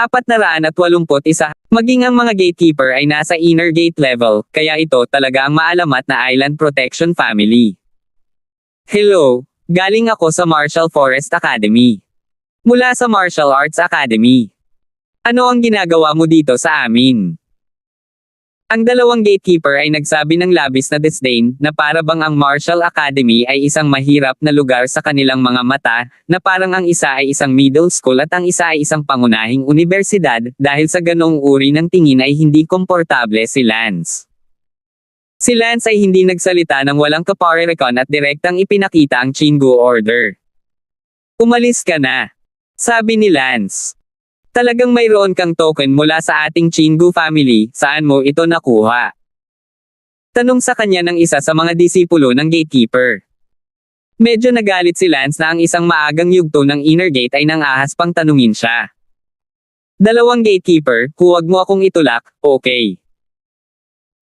481. Maging ang mga gatekeeper ay nasa inner gate level, kaya ito talaga ang maalamat na Island Protection Family. Hello, galing ako sa Martial Forest Academy. Mula sa Martial Arts Academy. Ano ang ginagawa mo dito sa amin? Ang dalawang gatekeeper ay nagsabi ng labis na disdain, na para bang ang Martial Academy ay isang mahirap na lugar sa kanilang mga mata, na parang ang isa ay isang middle school at ang isa ay isang pangunahing universidad, dahil sa ganong uri ng tingin ay hindi komportable si Lance. Si Lance ay hindi nagsalita ng walang kaparerekon at direktang ipinakita ang Chingu order. Umalis ka na, sabi ni Lance. Talagang mayroon kang token mula sa ating Chingu family, saan mo ito nakuha? Tanong sa kanya ng isa sa mga disipulo ng gatekeeper. Medyo nagalit si Lance na ang isang maagang yugto ng inner gate ay nangahas pang tanungin siya. Dalawang gatekeeper, huwag mo akong itulak, okay?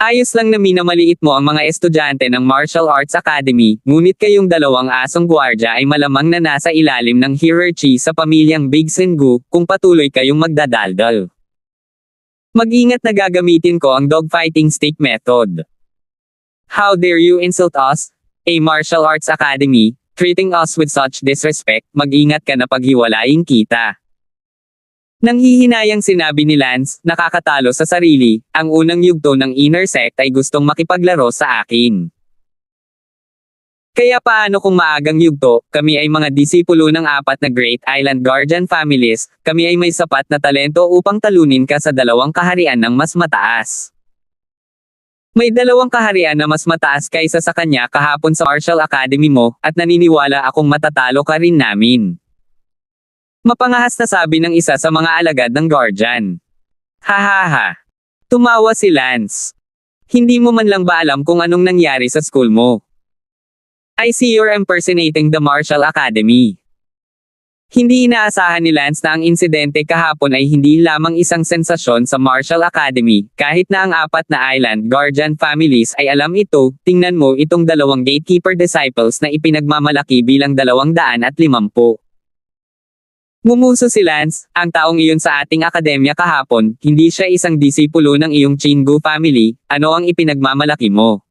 Ayos lang na minamaliit mo ang mga estudyante ng Martial Arts Academy, ngunit kayong dalawang asong gwardya ay malamang na nasa ilalim ng hierarchy sa pamilyang Big Sengu, kung patuloy kayong magdadaldal. Mag-ingat na gagamitin ko ang dogfighting stick method. How dare you insult us, a Martial Arts Academy, treating us with such disrespect, mag-ingat ka na paghiwalayin kita. Nanghihinayang sinabi ni Lance, nakakatalo sa sarili, ang unang yugto ng inner sect ay gustong makipaglaro sa akin. Kaya paano kung maagang yugto, kami ay mga disipulo ng 4 na Great Island Guardian families, kami ay may sapat na talento upang talunin ka sa 2 kaharian ng mas mataas. May 2 kaharian na mas mataas kaysa sa kanya kahapon sa Martial Academy mo, at naniniwala akong matatalo ka rin namin. Mapangahas na sabi ng isa sa mga alagad ng Guardian. Hahaha. Tumawa si Lance. Hindi mo man lang ba alam kung anong nangyari sa school mo? I see you're impersonating the Martial Academy. Hindi inaasahan ni Lance na ang insidente kahapon ay hindi lamang isang sensasyon sa Martial Academy, kahit na ang 4 na Island Guardian families ay alam ito. Tingnan mo itong 2 gatekeeper disciples na ipinagmamalaki bilang 250. Ngumuso si Lance, ang taong iyon sa ating akademya kahapon, hindi siya isang disipulo ng iyong Chingu family, ano ang ipinagmamalaki mo?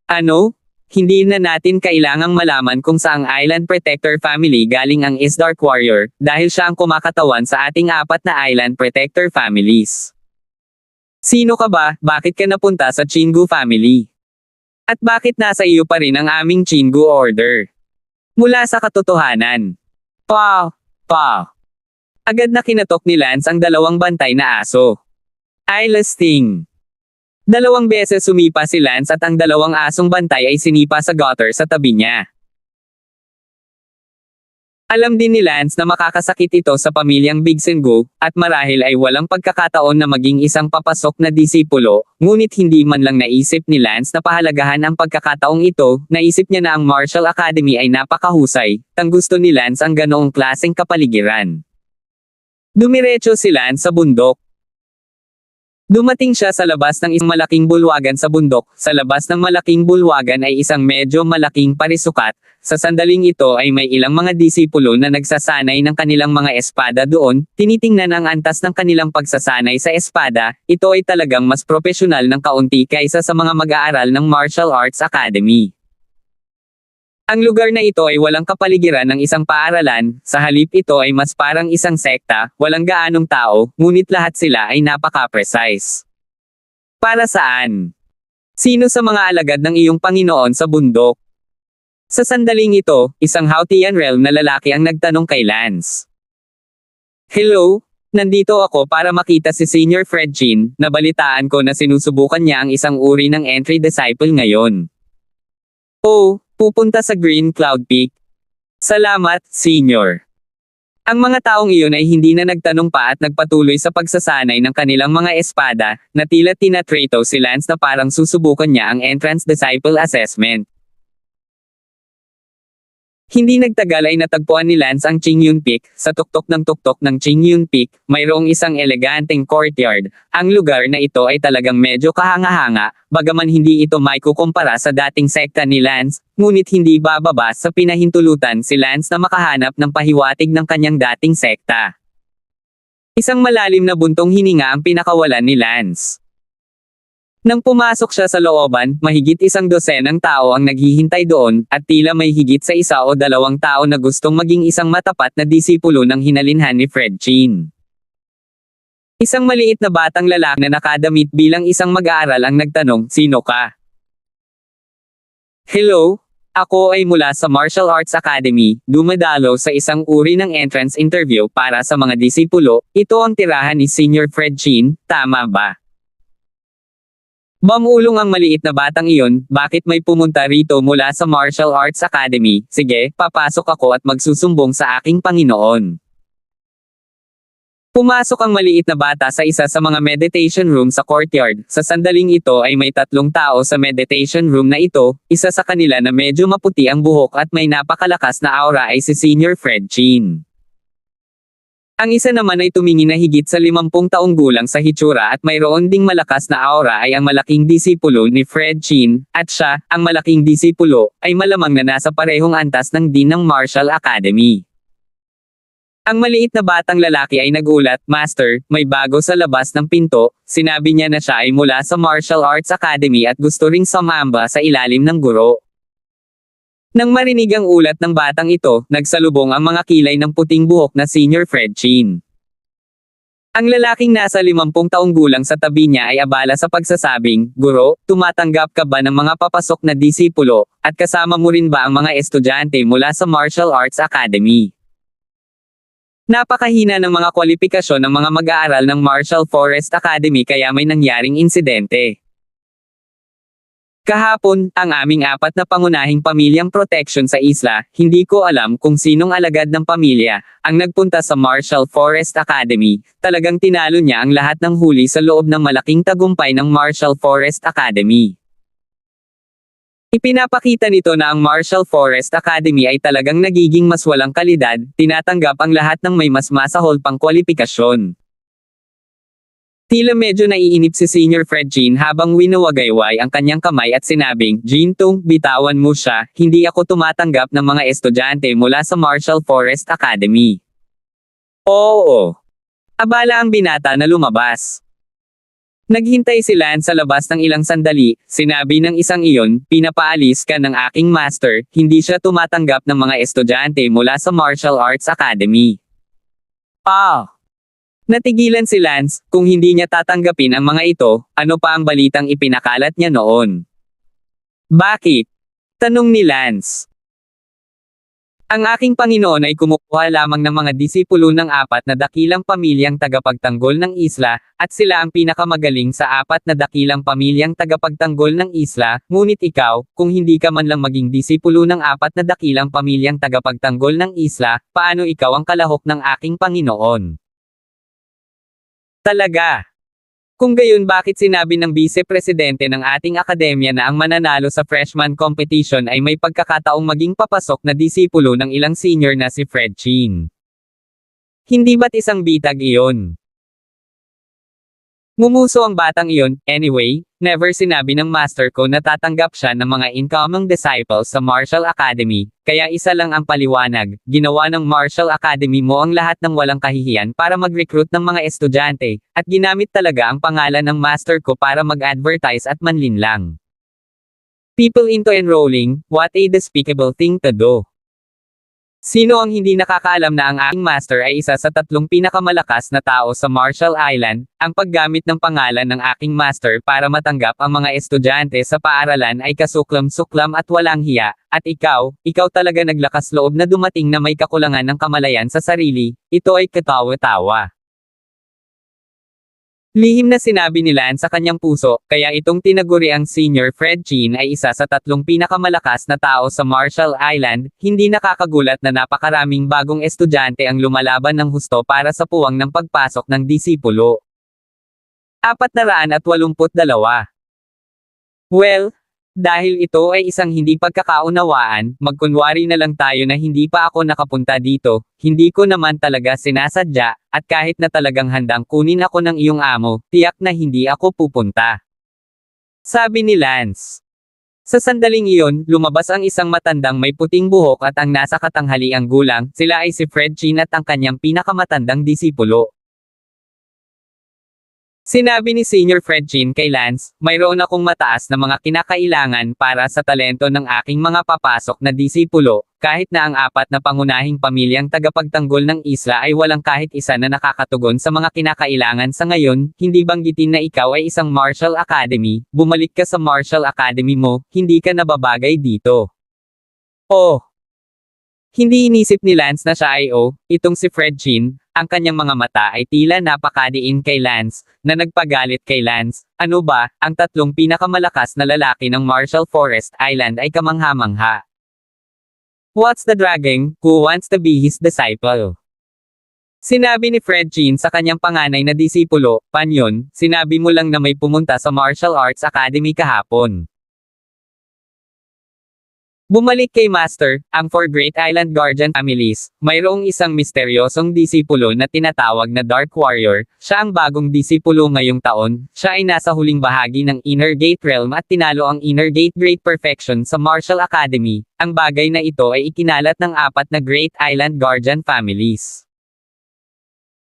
Ano? Hindi na natin kailangang malaman kung saang Island Protector family galing ang Dark Warrior, dahil siya ang kumakatawan sa ating 4 na Island Protector families. Sino ka ba, bakit ka napunta sa Chingu family? At bakit nasa iyo pa rin ang aming Chingu order? Mula sa katotohanan. Agad na kinatok ni Lance ang 2 bantay na aso. Ay lasting. 2 beses sumipa si Lance at ang 2 asong bantay ay sinipa sa gutter sa tabi niya. Alam din ni Lance na makakasakit ito sa pamilyang Big Sengu, at marahil ay walang pagkakataon na maging isang papasok na disipulo, ngunit hindi man lang naisip ni Lance na pahalagahan ang pagkakataong ito, naisip niya na ang Martial Academy ay napakahusay, tang gusto ni Lance ang ganoong klaseng kapaligiran. Dumiretso si Lance sa bundok. Dumating siya sa labas ng isang malaking bulwagan sa bundok. Sa labas ng malaking bulwagan ay isang medyo malaking parisukat. Sa sandaling ito ay may ilang mga disipulo na nagsasanay ng kanilang mga espada doon. Tinitingnan ang antas ng kanilang pagsasanay sa espada. Ito ay talagang mas profesional ng kaunti kaysa sa mga mag-aaral ng Martial Arts Academy. Ang lugar na ito ay walang kapaligiran ng isang paaralan, sa halip ito ay mas parang isang sekta, walang gaanong tao, ngunit lahat sila ay napaka-precise. Para saan? Sino sa mga alagad ng iyong Panginoon sa bundok? Sa sandaling ito, isang Hautian realm na lalaki ang nagtanong kay Lance. Hello? Nandito ako para makita si Senior Fred Chin, nabalitaan ko na sinusubukan niya ang isang uri ng entry disciple ngayon. Oh, pupunta sa Green Cloud Peak. Salamat, Senior. Ang mga taong iyon ay hindi na nagtanong pa at nagpatuloy sa pagsasanay ng kanilang mga espada, na tila tinatrato si Lance na parang susubukan niya ang entrance disciple assessment. Hindi nagtagal ay natagpuan ni Lance ang Qingyun Peak. Sa tuktok ng Qingyun Peak, mayroong isang eleganteng courtyard. Ang lugar na ito ay talagang medyo kahanga-hanga, bagaman hindi ito maikukumpara sa dating sekta ni Lance, ngunit hindi bababa sa pinahintulutan si Lance na makahanap ng pahiwatig ng kanyang dating sekta. Isang malalim na buntong hininga ang pinakawalan ni Lance. Nang pumasok siya sa looban, mahigit 100 tao ang naghihintay doon, at tila may higit sa 1 o 2 tao na gustong maging isang matapat na disipulo ng hinalinhan ni Fred Chin. Isang maliit na batang lalaki na nakadamit bilang isang mag-aaral ang nagtanong, "Sino ka?" "Hello, ako ay mula sa Martial Arts Academy, dumadalo sa isang uri ng entrance interview para sa mga disipulo. Ito ang tirahan ni Senior Fred Chin, tama ba?" Bamulong ang maliit na batang iyon, "Bakit may pumunta rito mula sa Martial Arts Academy? Sige, papasok ako at magsusumbong sa aking Panginoon." Pumasok ang maliit na bata sa isa sa mga meditation room sa courtyard. Sa sandaling ito ay may 3 tao sa meditation room na ito, isa sa kanila na medyo maputi ang buhok at may napakalakas na aura ay si Senior Fred Chin. Ang isa naman ay tumingin na higit sa 50 taong gulang sa hitsura at mayroon ding malakas na aura ay ang malaking disipulo ni Fred Chin, at siya, ang malaking disipulo, ay malamang na nasa parehong antas ng Dean ng Martial Academy. Ang maliit na batang lalaki ay nagulat, "Master, may bago sa labas ng pinto." Sinabi niya na siya ay mula sa Martial Arts Academy at gusto ring sumamba sa ilalim ng guro. Nang marinig ang ulat ng batang ito, nagsalubong ang mga kilay ng puting buhok na Senior Fred Chin. Ang lalaking nasa 50 taong gulang sa tabi niya ay abala sa pagsasabing, "Guro, tumatanggap ka ba ng mga papasok na disipulo, at kasama mo rin ba ang mga estudyante mula sa Martial Arts Academy?" Napakahina ng mga kwalifikasyon ng mga mag-aaral ng Martial Forest Academy kaya may nangyaring insidente. "Kahapon, ang aming 4 na pangunahing pamilyang protection sa isla, hindi ko alam kung sinong alagad ng pamilya, ang nagpunta sa Martial Forest Academy. Talagang tinalo niya ang lahat ng huli sa loob ng malaking tagumpay ng Martial Forest Academy. Ipinapakita nito na ang Martial Forest Academy ay talagang nagiging mas walang kalidad, tinatanggap ang lahat ng may mas masahol pang kwalifikasyon." Tila medyo naiinip si Senior Fred Chin habang winawagayway ang kanyang kamay at sinabing, "Jintung, bitawan mo siya, hindi ako tumatanggap ng mga estudyante mula sa Martial Forest Academy." "Oo." Abala ang binata na lumabas. Naghintay si Lance sa labas ng ilang sandali, sinabi ng isang iyon, "Pinapaalis ka ng aking master, hindi siya tumatanggap ng mga estudyante mula sa Martial Arts Academy." "Ah!" Natigilan si Lance, kung hindi niya tatanggapin ang mga ito, ano pa ang balitang ipinakalat niya noon? "Bakit?" tanong ni Lance. "Ang aking Panginoon ay kumukuha lamang ng mga disipulo ng 4 na dakilang pamilyang tagapagtanggol ng isla, at sila ang pinakamagaling sa 4 na dakilang pamilyang tagapagtanggol ng isla, ngunit ikaw, kung hindi ka man lang maging disipulo ng 4 na dakilang pamilyang tagapagtanggol ng isla, paano ikaw ang kalahok ng aking Panginoon?" "Talaga? Kung gayon bakit sinabi ng Vice-Presidente ng ating akademya na ang mananalo sa freshman competition ay may pagkakataong maging papasok na disipulo ng ilang senior na si Fred Chin? Hindi ba't isang bitag iyon?" Ngumuso ang batang iyon. "Anyway, never sinabi ng master ko na tatanggap siya ng mga incoming disciples sa Martial Academy, kaya isa lang ang paliwanag, ginawa ng Martial Academy mo ang lahat ng walang kahihiyan para mag-recruit ng mga estudyante, at ginamit talaga ang pangalan ng master ko para mag-advertise at manlinlang people into enrolling. What a despicable thing to do. Sino ang hindi nakakaalam na ang aking master ay isa sa 3 pinakamalakas na tao sa Marshall Island? Ang paggamit ng pangalan ng aking master para matanggap ang mga estudyante sa paaralan ay kasuklam-suklam at walang hiya, at ikaw talaga naglakas loob na dumating na may kakulangan ng kamalayan sa sarili." Ito ay katawa-tawa. Lihim na sinabi ni Lance sa kanyang puso, kaya itong tinaguri ang Senior Fred Chin ay isa sa 3 pinakamalakas na tao sa Marshall Island. Hindi nakakagulat na napakaraming bagong estudyante ang lumalaban ng husto para sa puwang ng pagpasok ng disipulo. 482. Well, dahil ito ay isang hindi pagkakaunawaan, magkunwari na lang tayo na hindi pa ako nakapunta dito, hindi ko naman talaga sinasadya, at kahit na talagang handang kunin ako ng iyong amo, tiyak na hindi ako pupunta. Sabi ni Lance. Sa sandaling iyon, lumabas ang isang matandang may puting buhok at ang nasa katanghaliang gulang, sila ay si Fred Chin at ang kanyang pinakamatandang disipulo. Sinabi ni Senior Fred Jean kay Lance, mayroon akong mataas na mga kinakailangan para sa talento ng aking mga papasok na disipulo, kahit na ang apat na pangunahing pamilyang tagapagtanggol ng isla ay walang kahit isa na nakakatugon sa mga kinakailangan sa ngayon, hindi banggitin na ikaw ay isang Martial Academy, bumalik ka sa Martial Academy mo, hindi ka nababagay dito. Oh! Hindi inisip ni Lance na siya ay itong si Fred Jean, ang kanyang mga mata ay tila napakadiin kay Lance, na nagpagalit kay Lance. Ano ba, ang tatlong pinakamalakas na lalaki ng Marshall Forest Island ay kamangha-mangha. What's the dragging, who wants to be his disciple? Sinabi ni Fred Jean sa kanyang panganay na disipulo, Panyon, sinabi mo lang na may pumunta sa Martial Arts Academy kahapon. Bumalik kay Master, ang Four Great Island Guardian Families, mayroong isang misteryosong disipulo na tinatawag na Dark Warrior, siya ang bagong disipulo ngayong taon, siya ay nasa huling bahagi ng Inner Gate Realm at tinalo ang Inner Gate Great Perfection sa Martial Academy, ang bagay na ito ay ikinalat ng apat na Great Island Guardian Families.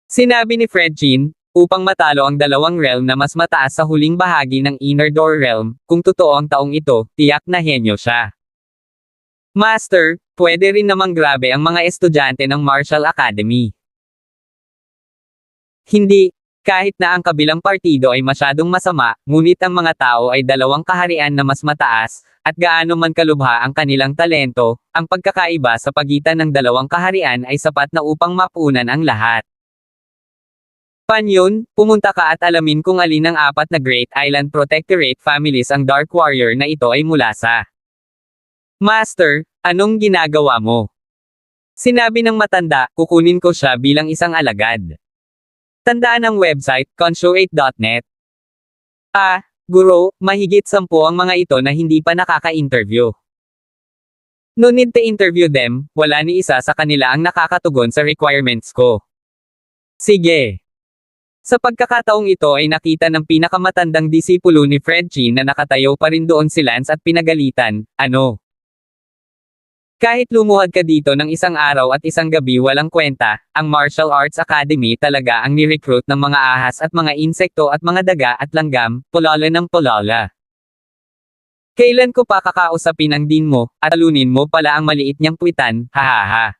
Sinabi ni Fred Jean, upang matalo ang dalawang realm na mas mataas sa huling bahagi ng Inner Door Realm, kung totoo ang taong ito, tiyak na henyo siya. Master, pwede rin namang grabe ang mga estudyante ng Martial Academy. Hindi, kahit na ang kabilang partido ay masyadong masama, ngunit ang mga tao ay dalawang kaharian na mas mataas, at gaano man kalubha ang kanilang talento, ang pagkakaiba sa pagitan ng dalawang kaharian ay sapat na upang mapunan ang lahat. Panyon, pumunta ka at alamin kung alin ang apat na Great Island Protectorate families ang Dark Warrior na ito ay mula sa. Master, anong ginagawa mo? Sinabi ng matanda, kukunin ko siya bilang isang alagad. Tandaan ang website, conshoate.net. Guro, mahigit 10 ang mga ito na hindi pa nakaka-interview. No need to interview them, wala ni isa sa kanila ang nakakatugon sa requirements ko. Sige. Sa pagkakataong ito ay nakita ng pinakamatandang disipulo ni Fred Jean na nakatayo pa rin doon si Lance at pinagalitan, ano? Kahit lumuhad ka dito ng isang araw at isang gabi walang kwenta, ang Martial Arts Academy talaga ang ni-recruit ng mga ahas at mga insekto at mga daga at langgam, pulala ng pulala. Kailan ko pa kakausapin ang dean mo, at talunin mo pala ang maliit niyang puwitan, hahaha.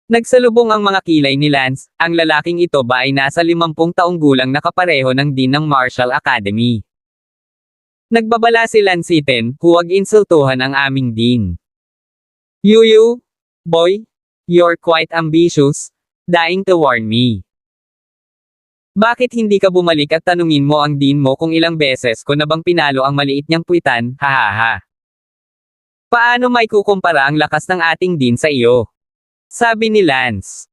Nagsalubong ang mga kilay ni Lance, ang lalaking ito ba ay nasa 50 taong gulang na kapareho ng dean ng Martial Academy. Nagbabala si Lanciten, huwag insultuhan ang aming dean. You, boy, you're quite ambitious, dying to warn me. Bakit hindi ka bumalik at tanungin mo ang dean mo kung ilang beses ko na bang pinalo ang maliit niyang puwitan, hahaha. Paano may kukumpara ang lakas ng ating dean sa iyo? Sabi ni Lance.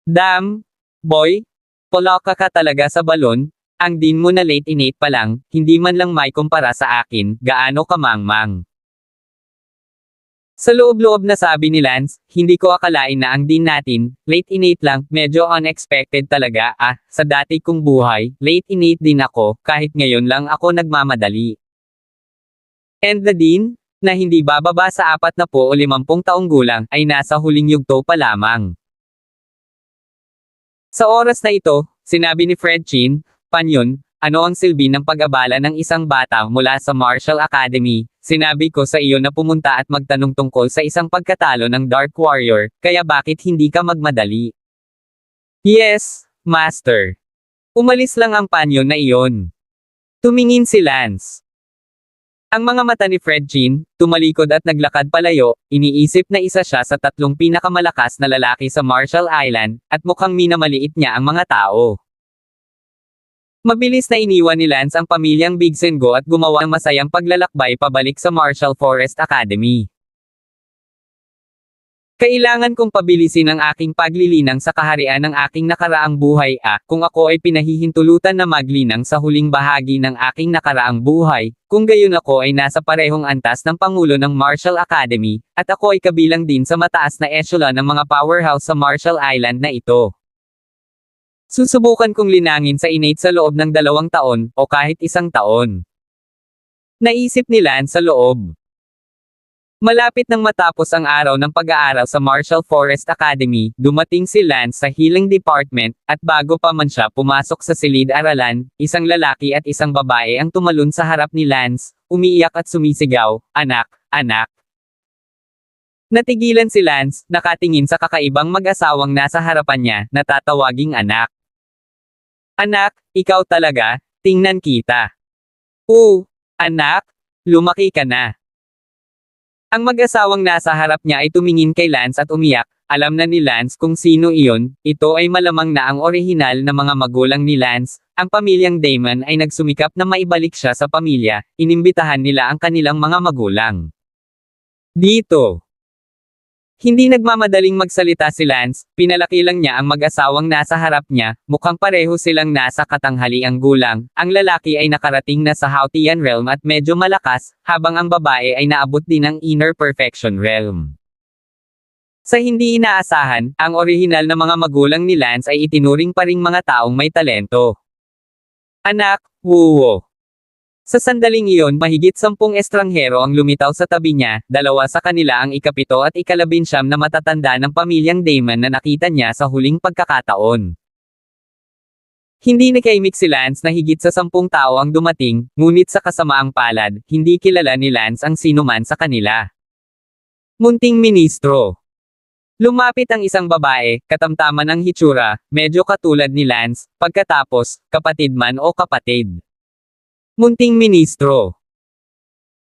Damn, boy, poloka ka talaga sa balon, ang dean mo na late innate pa lang, hindi man lang may kumpara sa akin, gaano ka mangmang. Sa loob-loob na sabi ni Lance, hindi ko akalain na ang dean natin, late innate lang, medyo unexpected talaga, sa dati kong buhay, late innate din ako, kahit ngayon lang ako nagmamadali. And the dean, na hindi bababa sa 40 o 50 taong gulang, ay nasa huling yugto pa lamang. Sa oras na ito, sinabi ni Fred Jean, Panyon, ano ang silbi ng pag-abala ng isang bata mula sa Martial Academy? Sinabi ko sa iyo na pumunta at magtanong tungkol sa isang pagkatalo ng Dark Warrior, kaya bakit hindi ka magmadali? Yes, Master. Umalis lang ang panyon na iyon. Tumingin si Lance. Ang mga mata ni Fred Jean, tumalikod at naglakad palayo, iniisip na isa siya sa tatlong pinakamalakas na lalaki sa Martial Island, at mukhang minamaliit niya ang mga tao. Mabilis na iniwan ni Lance ang pamilyang Bigsengo at gumawa ng masayang paglalakbay pabalik sa Martial Forest Academy. Kailangan kong pabilisin ang aking paglilinang sa kaharian ng aking nakaraang buhay kung ako ay pinahihintulutan na maglinang sa huling bahagi ng aking nakaraang buhay, kung gayon ako ay nasa parehong antas ng Pangulo ng Martial Academy, at ako ay kabilang din sa mataas na echelon ng mga powerhouse sa Martial Island na ito. Susubukan kong linangin sa innate sa loob ng 2 taon, o kahit 1 taon. Naisip ni Lance sa loob. Malapit nang matapos ang araw ng pag-aaral sa Marshall Forest Academy, dumating si Lance sa Healing Department, at bago pa man siya pumasok sa silid-aralan, isang lalaki at isang babae ang tumalon sa harap ni Lance, umiiyak at sumisigaw, "Anak, anak!" Natigilan si Lance, nakatingin sa kakaibang mag-asawang nasa harapan niya, na tatawaging anak. "Anak, ikaw talaga, tingnan kita." "Oo, anak, lumaki ka na." Ang mag-asawang nasa harap niya ay tumingin kay Lance at umiyak. Alam na ni Lance kung sino iyon, ito ay malamang na ang orihinal na mga magulang ni Lance. Ang pamilyang Damon ay nagsumikap na maibalik siya sa pamilya, inimbitahan nila ang kanilang mga magulang. Dito. Hindi nagmamadaling magsalita si Lance, pinalaki lang niya ang mag-asawang nasa harap niya, mukhang pareho silang nasa katanghaliang gulang, ang lalaki ay nakarating na sa Hautian realm at medyo malakas, habang ang babae ay naabot din ng inner perfection realm. Sa hindi inaasahan, ang orihinal na mga magulang ni Lance ay itinuring pa ring mga taong may talento. Anak, wuwo. Sa sandaling iyon, mahigit 10 estranghero ang lumitaw sa tabi niya, dalawa sa kanila ang ika-7 at ika-11 na matatanda ng pamilyang Damon na nakita niya sa huling pagkakataon. Hindi nakaimik si Lance na higit sa 10 tao ang dumating, ngunit sa kasamaang palad, hindi kilala ni Lance ang sinuman sa kanila. Munting ministro. Lumapit ang isang babae, katamtaman ang hitsura, medyo katulad ni Lance, pagkatapos, kapatid man o kapatid. Munting ministro.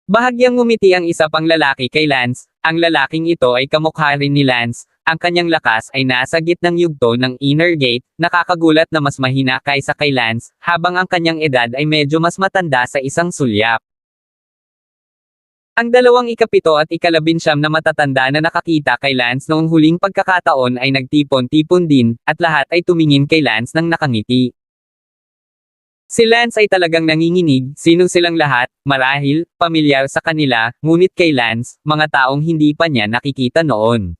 Bahagyang ngumiti ang isa pang lalaki kay Lance, ang lalaking ito ay kamukha rin ni Lance, ang kanyang lakas ay nasa gitnang yugto ng inner gate, nakakagulat na mas mahina kaysa kay Lance, habang ang kanyang edad ay medyo mas matanda sa isang sulyap. Ang dalawang ika-7 at ika-11 na matatanda na nakakita kay Lance noong huling pagkakataon ay nagtipon-tipon din, at lahat ay tumingin kay Lance nang nakangiti. Si Lance ay talagang nanginginig, sino silang lahat, marahil, pamilyar sa kanila, ngunit kay Lance, mga taong hindi pa niya nakikita noon.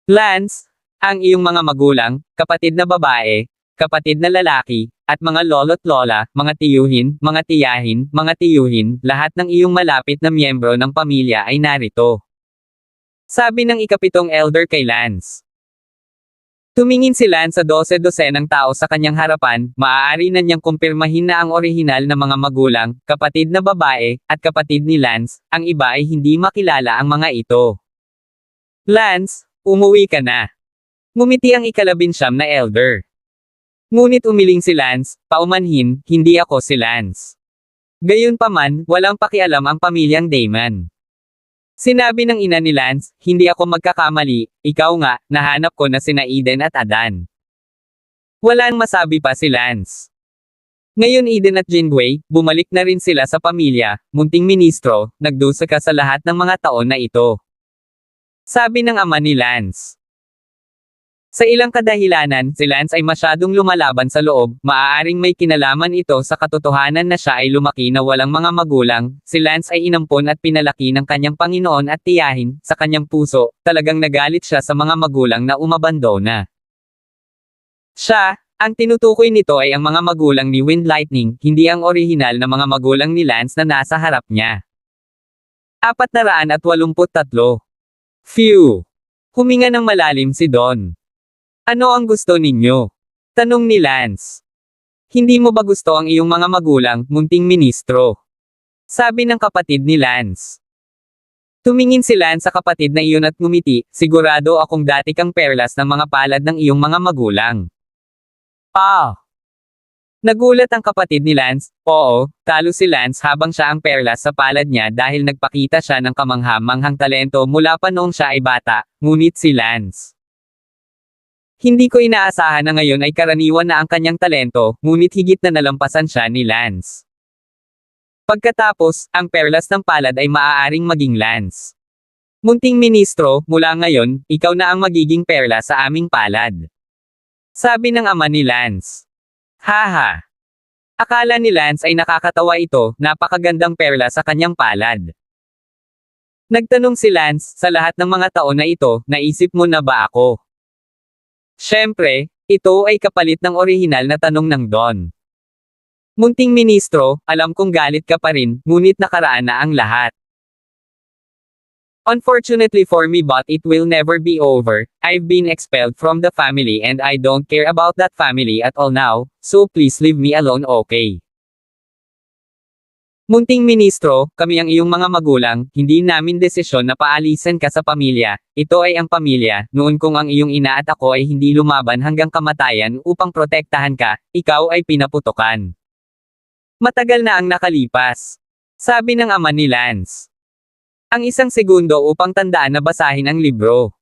Lance, ang iyong mga magulang, kapatid na babae, kapatid na lalaki, at mga lolo't lola, mga tiyuhin, mga tiyahin, mga tiyuhin, lahat ng iyong malapit na miyembro ng pamilya ay narito. Sabi ng ika-7 elder kay Lance. Tumingin si Lance sa 12-dosenang tao sa kanyang harapan, maaari na niyang kumpirmahin na ang orihinal na mga magulang, kapatid na babae, at kapatid ni Lance, ang iba ay hindi makilala ang mga ito. Lance, umuwi ka na. Ngumiti ang ika-11 na elder. Ngunit umiling si Lance, paumanhin, hindi ako si Lance. Gayunpaman, walang pakialam ang pamilyang Damon. Sinabi ng ina ni Lance, hindi ako magkakamali, ikaw nga, nahanap ko na sina Eden at Adan. Walang masabi pa si Lance. Ngayon Eden at Janeway, bumalik na rin sila sa pamilya, munting ministro, nagdusa ka sa lahat ng mga taon na ito. Sabi ng ama ni Lance. Sa ilang kadahilanan, si Lance ay masyadong lumalaban sa loob, maaaring may kinalaman ito sa katotohanan na siya ay lumaki na walang mga magulang, si Lance ay inampon at pinalaki ng kanyang Panginoon at tiyahin, sa kanyang puso, talagang nagalit siya sa mga magulang na umabandona. Siya, ang tinutukoy nito ay ang mga magulang ni Wind Lightning, hindi ang orihinal na mga magulang ni Lance na nasa harap niya. 483. Phew! Huminga ng malalim si Don. Ano ang gusto ninyo? Tanong ni Lance. Hindi mo ba gusto ang iyong mga magulang, munting ministro? Sabi ng kapatid ni Lance. Tumingin si Lance sa kapatid na iyon at ngumiti, sigurado akong dati kang perlas ng mga palad ng iyong mga magulang. Nagulat ang kapatid ni Lance, oo, talo si Lance habang siya ang perlas sa palad niya dahil nagpakita siya ng kamangha-manghang talento mula pa noong siya ay bata, ngunit si Lance. Hindi ko inaasahan na ngayon ay karaniwan na ang kanyang talento, ngunit higit na nalampasan siya ni Lance. Pagkatapos, ang perlas ng palad ay maaaring maging Lance. Munting ministro, mula ngayon, ikaw na ang magiging perlas sa aming palad. Sabi ng ama ni Lance. Haha. Akala ni Lance ay nakakatawa ito, napakagandang perlas sa kanyang palad. Nagtanong si Lance, sa lahat ng mga taon na ito, naisip mo na ba ako? Siyempre, ito ay kapalit ng orihinal na tanong ng Don. Munting ministro, alam kong galit ka pa rin, ngunit nakaraan na ang lahat. Unfortunately for me, but it will never be over. I've been expelled from the family and I don't care about that family at all now, so please leave me alone, okay? Munting ministro, kami ang iyong mga magulang, hindi namin desisyon na paalisan ka sa pamilya. Ito ay ang pamilya, noon kung ang iyong ina at ako ay hindi lumaban hanggang kamatayan upang protektahan ka, ikaw ay pinaputokan. Matagal na ang nakalipas. Sabi ng ama ni Lance. Ang isang segundo upang tandaan na basahin ang libro.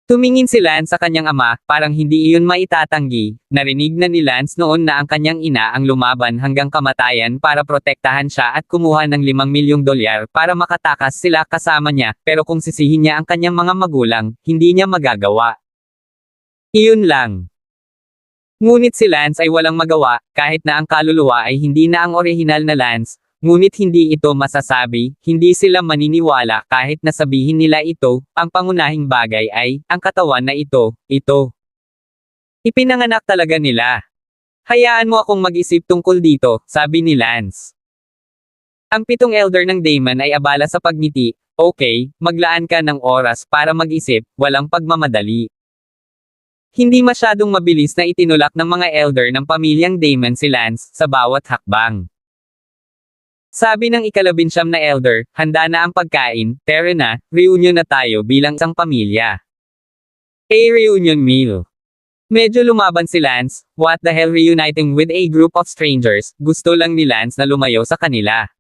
Tumingin si Lance sa kanyang ama, parang hindi iyon maitatanggi. Narinig na ni Lance noon na ang kanyang ina ang lumaban hanggang kamatayan para protektahan siya at kumuha ng $5 milyong para makatakas sila kasama niya, pero kung sisihin niya ang kanyang mga magulang, hindi niya magagawa. Iyon lang. Ngunit si Lance ay walang magawa, kahit na ang kaluluwa ay hindi na ang orihinal na Lance. Ngunit hindi ito masasabi, hindi sila maniniwala kahit na sabihin nila ito, ang pangunahing bagay ay, ang katawan na ito. Ipinanganak talaga nila. Hayaan mo akong mag-isip tungkol dito, sabi ni Lance. Ang 7 elder ng Damon ay abala sa pagngiti, okay, maglaan ka ng oras para mag-isip, walang pagmamadali. Hindi masyadong mabilis na itinulak ng mga elder ng pamilyang Damon si Lance sa bawat hakbang. Sabi ng ika-19 na elder, handa na ang pagkain, tara na, reunion na tayo bilang isang pamilya. A reunion meal. Medyo lumaban si Lance, what the hell reuniting with a group of strangers, gusto lang ni Lance na lumayo sa kanila.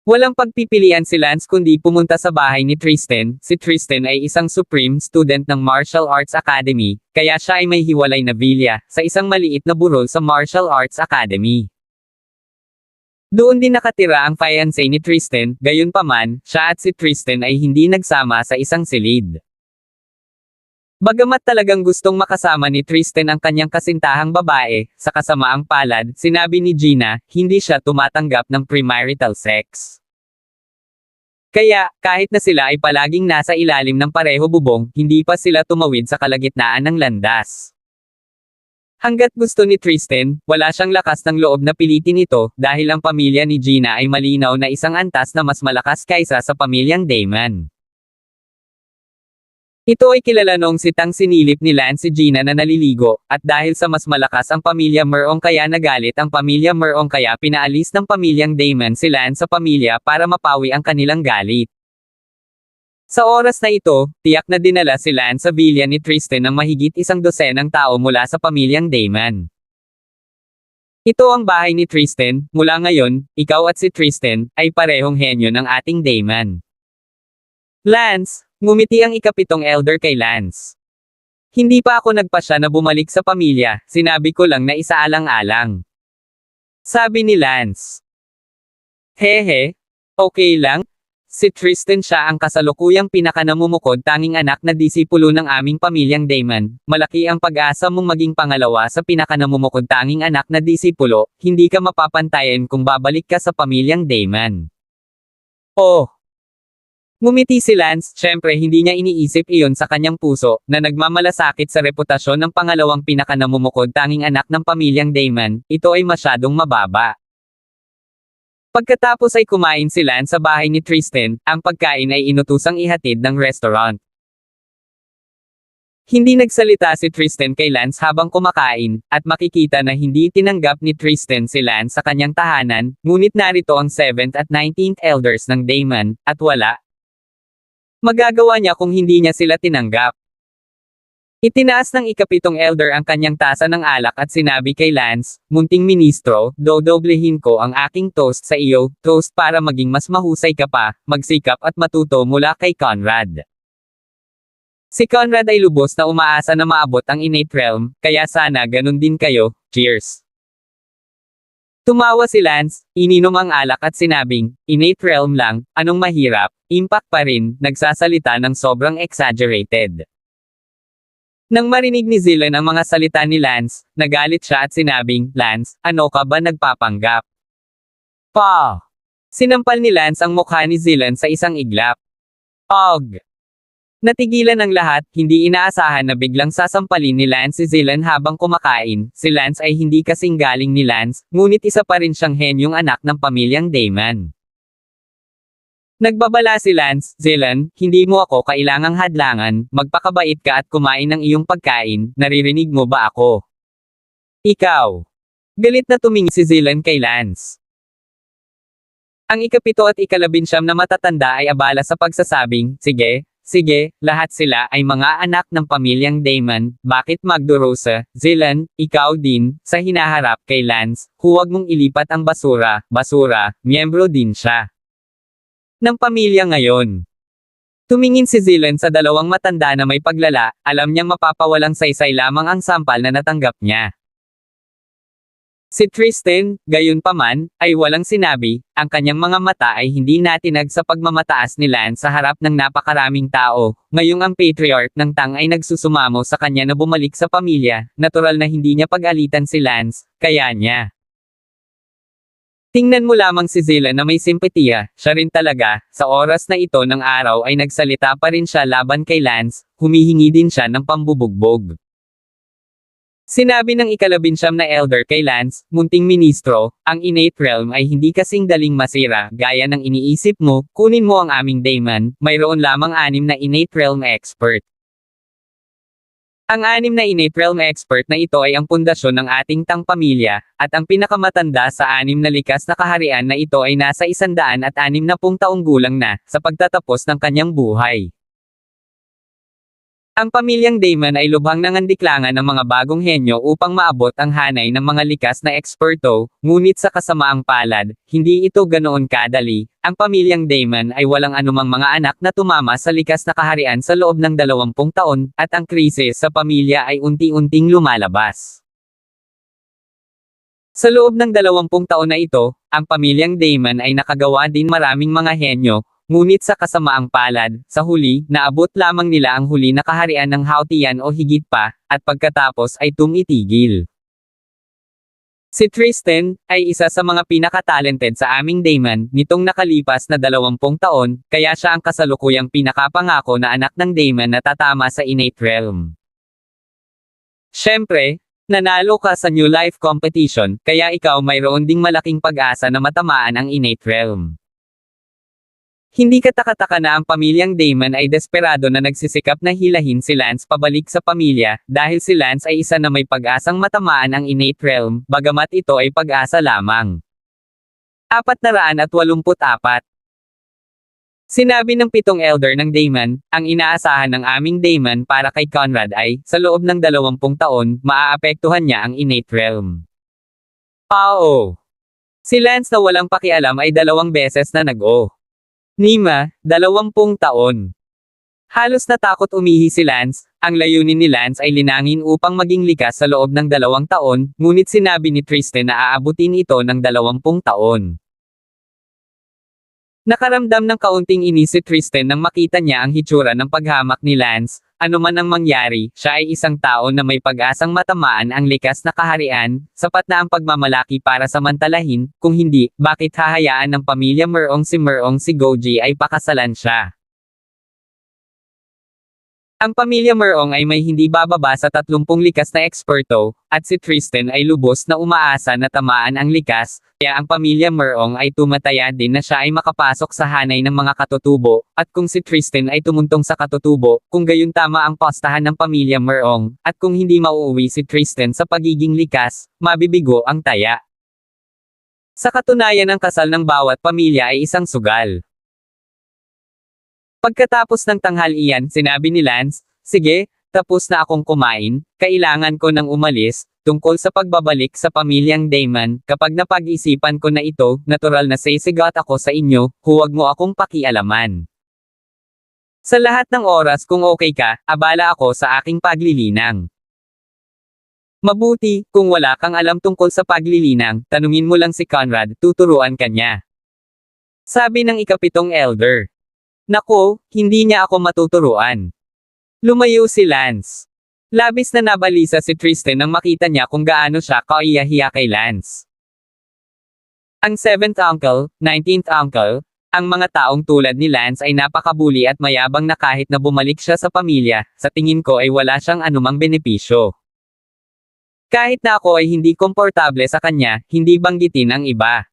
Walang pagpipilian si Lance kundi pumunta sa bahay ni Tristan. Si Tristan ay isang supreme student ng Martial Arts Academy, kaya siya ay may hiwalay na villa, sa isang maliit na burol sa Martial Arts Academy. Doon din nakatira ang fiancé ni Tristan, gayunpaman, siya at si Tristan ay hindi nagsama sa isang silid. Bagamat talagang gustong makasama ni Tristan ang kanyang kasintahang babae, sa kasamaang palad, sinabi ni Gina, hindi siya tumatanggap ng premarital sex. Kaya, kahit na sila ay palaging nasa ilalim ng pareho bubong, hindi pa sila tumawid sa kalagitnaan ng landas. Hanggat gusto ni Tristan, wala siyang lakas ng loob na pilitin ito, dahil ang pamilya ni Gina ay malinaw na isang antas na mas malakas kaysa sa pamilyang Damon. Ito ay kilala noong sitang sinilip ni Lance si Gina na naliligo, at dahil sa mas malakas ang pamilya Merong kaya nagalit ang pamilya Merong kaya pinaalis ng pamilyang Damon si Lance sa pamilya para mapawi ang kanilang galit. Sa oras na ito, tiyak na dinala si Lance sa villa ni Tristan ng mahigit 100 tao mula sa pamilyang Damon. Ito ang bahay ni Tristan, mula ngayon, ikaw at si Tristan, ay parehong henyo ng ating Damon. Lance, ngumiti ang ika-7 elder kay Lance. Hindi pa ako nagpasya na bumalik sa pamilya, sinabi ko lang na isaalang-alang. Sabi ni Lance. Hehe, okay lang. Si Tristan siya ang kasalukuyang pinakanamumukod tanging anak na disipulo ng aming pamilyang Damon. Malaki ang pag-asa mong maging pangalawa sa pinakanamumukod tanging anak na disipulo, hindi ka mapapantayan kung babalik ka sa pamilyang Damon. Oh! Ngumiti si Lance, syempre hindi niya iniisip iyon sa kanyang puso, na nagmamalasakit sa reputasyon ng pangalawang pinakanamumukod tanging anak ng pamilyang Damon, ito ay masyadong mababa. Pagkatapos ay kumain si Lance sa bahay ni Tristan, ang pagkain ay inutusang ihatid ng restaurant. Hindi nagsalita si Tristan kay Lance habang kumakain, at makikita na hindi tinanggap ni Tristan si Lance sa kanyang tahanan, ngunit narito ang 7th at 19th elders ng Damon, at wala. Magagawa niya kung hindi niya sila tinanggap. Itinaas ng ika-7 elder ang kanyang tasa ng alak at sinabi kay Lance, munting ministro, dodoblehin ko ang aking toast sa iyo, toast para maging mas mahusay ka pa, magsikap at matuto mula kay Conrad. Si Conrad ay lubos na umaasa na maabot ang innate realm, kaya sana ganun din kayo, cheers. Tumawa si Lance, ininom ang alak at sinabing, innate realm lang, anong mahirap, impact pa rin, nagsasalita ng sobrang exaggerated. Nang marinig ni Zilan ang mga salita ni Lance, nagalit siya at sinabing, Lance, ano ka ba nagpapanggap? Pa! Sinampal ni Lance ang mukha ni Zilan sa isang iglap. Og! Natigilan ang lahat, hindi inaasahan na biglang sasampalin ni Lance si Zilan habang kumakain. Si Lance ay hindi kasing galing ni Lance, ngunit isa pa rin siyang henyong anak ng pamilyang Damon. Nagbabala si Lance, Zilan, hindi mo ako kailangang hadlangan, magpakabait ka at kumain ng iyong pagkain, naririnig mo ba ako? Ikaw. Galit na tumingin si Zilan kay Lance. Ang ikapito at ikalabinsyam na matatanda ay abala sa pagsasabing, sige, sige, lahat sila ay mga anak ng pamilyang Damon, bakit Magdorosa, Zilan, ikaw din, sa hinaharap kay Lance, huwag mong ilipat ang basura, miyembro din siya ng pamilya ngayon. Tumingin si Zilan sa dalawang matanda na may paglala, alam niyang mapapawalang saysay lamang ang sampal na natanggap niya. Si Tristan, gayunpaman, ay walang sinabi, ang kanyang mga mata ay hindi natinag sa pagmamataas ni Lance sa harap ng napakaraming tao, ngayong ang patriarch ng Tang ay nagsusumamo sa kanya na bumalik sa pamilya, natural na hindi niya pag-alitan si Lance, kaya niya. Tingnan mo lamang si Zilla na may simpatiya, siya rin talaga, sa oras na ito ng araw ay nagsalita pa rin siya laban kay Lance, humihingi din siya ng pambubugbog. Sinabi ng ikalabinsyam na elder kay Lance, munting ministro, ang innate realm ay hindi kasing daling masira, gaya ng iniisip mo, kunin mo ang aming daemon, mayroon lamang 6 na innate realm expert. Ang 6 na innate realm expert na ito ay ang pundasyon ng ating Tang pamilya, at ang pinakamatanda sa 6 na likas na kaharian na ito ay nasa 160 taong gulang na, sa pagtatapos ng kanyang buhay. Ang pamilyang Damon ay lubhang nangandiklangan ng mga bagong henyo upang maabot ang hanay ng mga likas na eksperto, ngunit sa kasamaang palad, hindi ito ganoon kadali. Ang pamilyang Damon ay walang anumang mga anak na tumama sa likas na kaharian sa loob ng 20 taon, at ang krisis sa pamilya ay unti-unting lumalabas. Sa loob ng 20 taon na ito, ang pamilyang Damon ay nakagawa din maraming mga henyo, ngunit sa kasamaang palad, sa huli, naabot lamang nila ang huli na kaharian ng Hautian o higit pa, at pagkatapos ay tumitigil. Si Tristan, ay isa sa mga pinaka-talented sa aming Daemon, nitong nakalipas na 20 taon, kaya siya ang kasalukuyang pinakapangako na anak ng Daemon na tatama sa innate realm. Siyempre, nanalo ka sa New Life Competition, kaya ikaw mayroon ding malaking pag-asa na matamaan ang innate realm. Hindi katakataka na ang pamilyang Damon ay desperado na nagsisikap na hilahin si Lance pabalik sa pamilya, dahil si Lance ay isa na may pag-asang matamaan ang innate realm, bagamat ito ay pag-asa lamang. 484. Sinabi ng 7 elder ng Damon, ang inaasahan ng aming Damon para kay Conrad ay, sa loob ng 20 taon, maaapektuhan niya ang innate realm. Oo. Si Lance na walang pakialam ay 2 beses na nag-o. Nima, 20 taon. Halos natakot umihi si Lance, ang layunin ni Lance ay linangin upang maging likas sa loob ng 2 taon, ngunit sinabi ni Tristan na aabutin ito ng 20 taon. Nakaramdam ng kaunting inis si Tristan nang makita niya ang hitsura ng paghamak ni Lance, anuman ang mangyari, siya ay isang tao na may pag-asang matamaan ang likas na kaharian, sapat na ang pagmamalaki para samantalahin, kung hindi, bakit hahayaan ng pamilya Merong si Goji ay pakasalan siya? Ang pamilya Merong ay may hindi bababa sa 30 likas na eksperto, at si Tristan ay lubos na umaasa na tamaan ang likas, kaya ang pamilya Merong ay tumataya din na siya ay makapasok sa hanay ng mga katutubo, at kung si Tristan ay tumuntong sa katutubo, kung gayon tama ang postahan ng pamilya Merong, at kung hindi mauuwi si Tristan sa pagiging likas, mabibigo ang taya. Sa katunayan ang kasal ng bawat pamilya ay isang sugal. Pagkatapos ng tanghalian, sinabi ni Lance, sige, tapos na akong kumain, kailangan ko nang umalis, tungkol sa pagbabalik sa pamilyang Damon, kapag napag-isipan ko na ito, natural na sisigat ako sa inyo, huwag mo akong pakialaman. Sa lahat ng oras kung okay ka, abala ako sa aking paglilinang. Mabuti, kung wala kang alam tungkol sa paglilinang, tanungin mo lang si Conrad, tuturuan ka niya. Sabi ng ikapitong elder. Nako, hindi niya ako matuturuan. Lumayo si Lance. Labis na nabalisa si Tristan nang makita niya kung gaano siya kaiyahiya kay Lance. Ang 7th uncle, 19th uncle, ang mga taong tulad ni Lance ay napakabuli at mayabang na kahit na bumalik siya sa pamilya, sa tingin ko ay wala siyang anumang benepisyo. Kahit na ako ay hindi komportable sa kanya, hindi banggitin ang iba.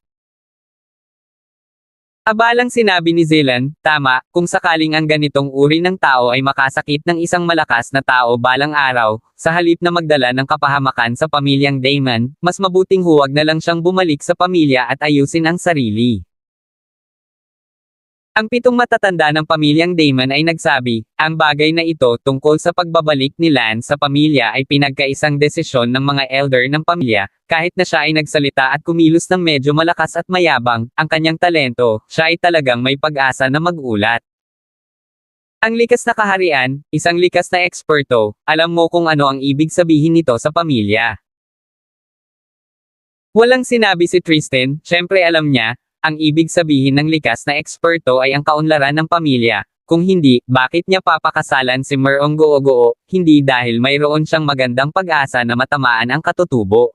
Abalang sinabi ni Zilan, tama, kung sakaling ang ganitong uri ng tao ay makasakit ng isang malakas na tao balang araw, sa halip na magdala ng kapahamakan sa pamilyang Damon, mas mabuting huwag na lang siyang bumalik sa pamilya at ayusin ang sarili. Ang 7 matatanda ng pamilyang Damon ay nagsabi, ang bagay na ito tungkol sa pagbabalik ni Lance sa pamilya ay pinagkaisang desisyon ng mga elder ng pamilya, kahit na siya ay nagsalita at kumilos ng medyo malakas at mayabang, ang kanyang talento, siya ay talagang may pag-asa na mag-ulat. Ang likas na kaharian, isang likas na eksperto, alam mo kung ano ang ibig sabihin nito sa pamilya. Walang sinabi si Tristan, syempre alam niya, ang ibig sabihin ng likas na eksperto ay ang kaunlaran ng pamilya. Kung hindi, bakit niya papakasalan si Merong Googoo? Hindi dahil mayroon siyang magandang pag-asa na matamaan ang katutubo.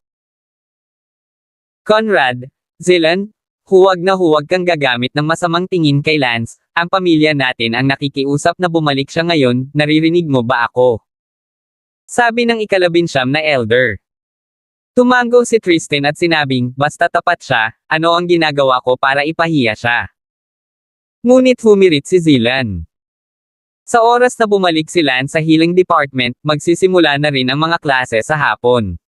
Conrad, Zilan, huwag na huwag kang gagamit ng masamang tingin kay Lance. Ang pamilya natin ang nakikiusap na bumalik siya ngayon, naririnig mo ba ako? Sabi ng ika-19 na elder. Tumango si Tristan at sinabing, basta tapat siya, ano ang ginagawa ko para ipahiya siya. Ngunit humirit si Zilan. Sa oras na bumalik si Lance sa healing department, magsisimula na rin ang mga klase sa hapon.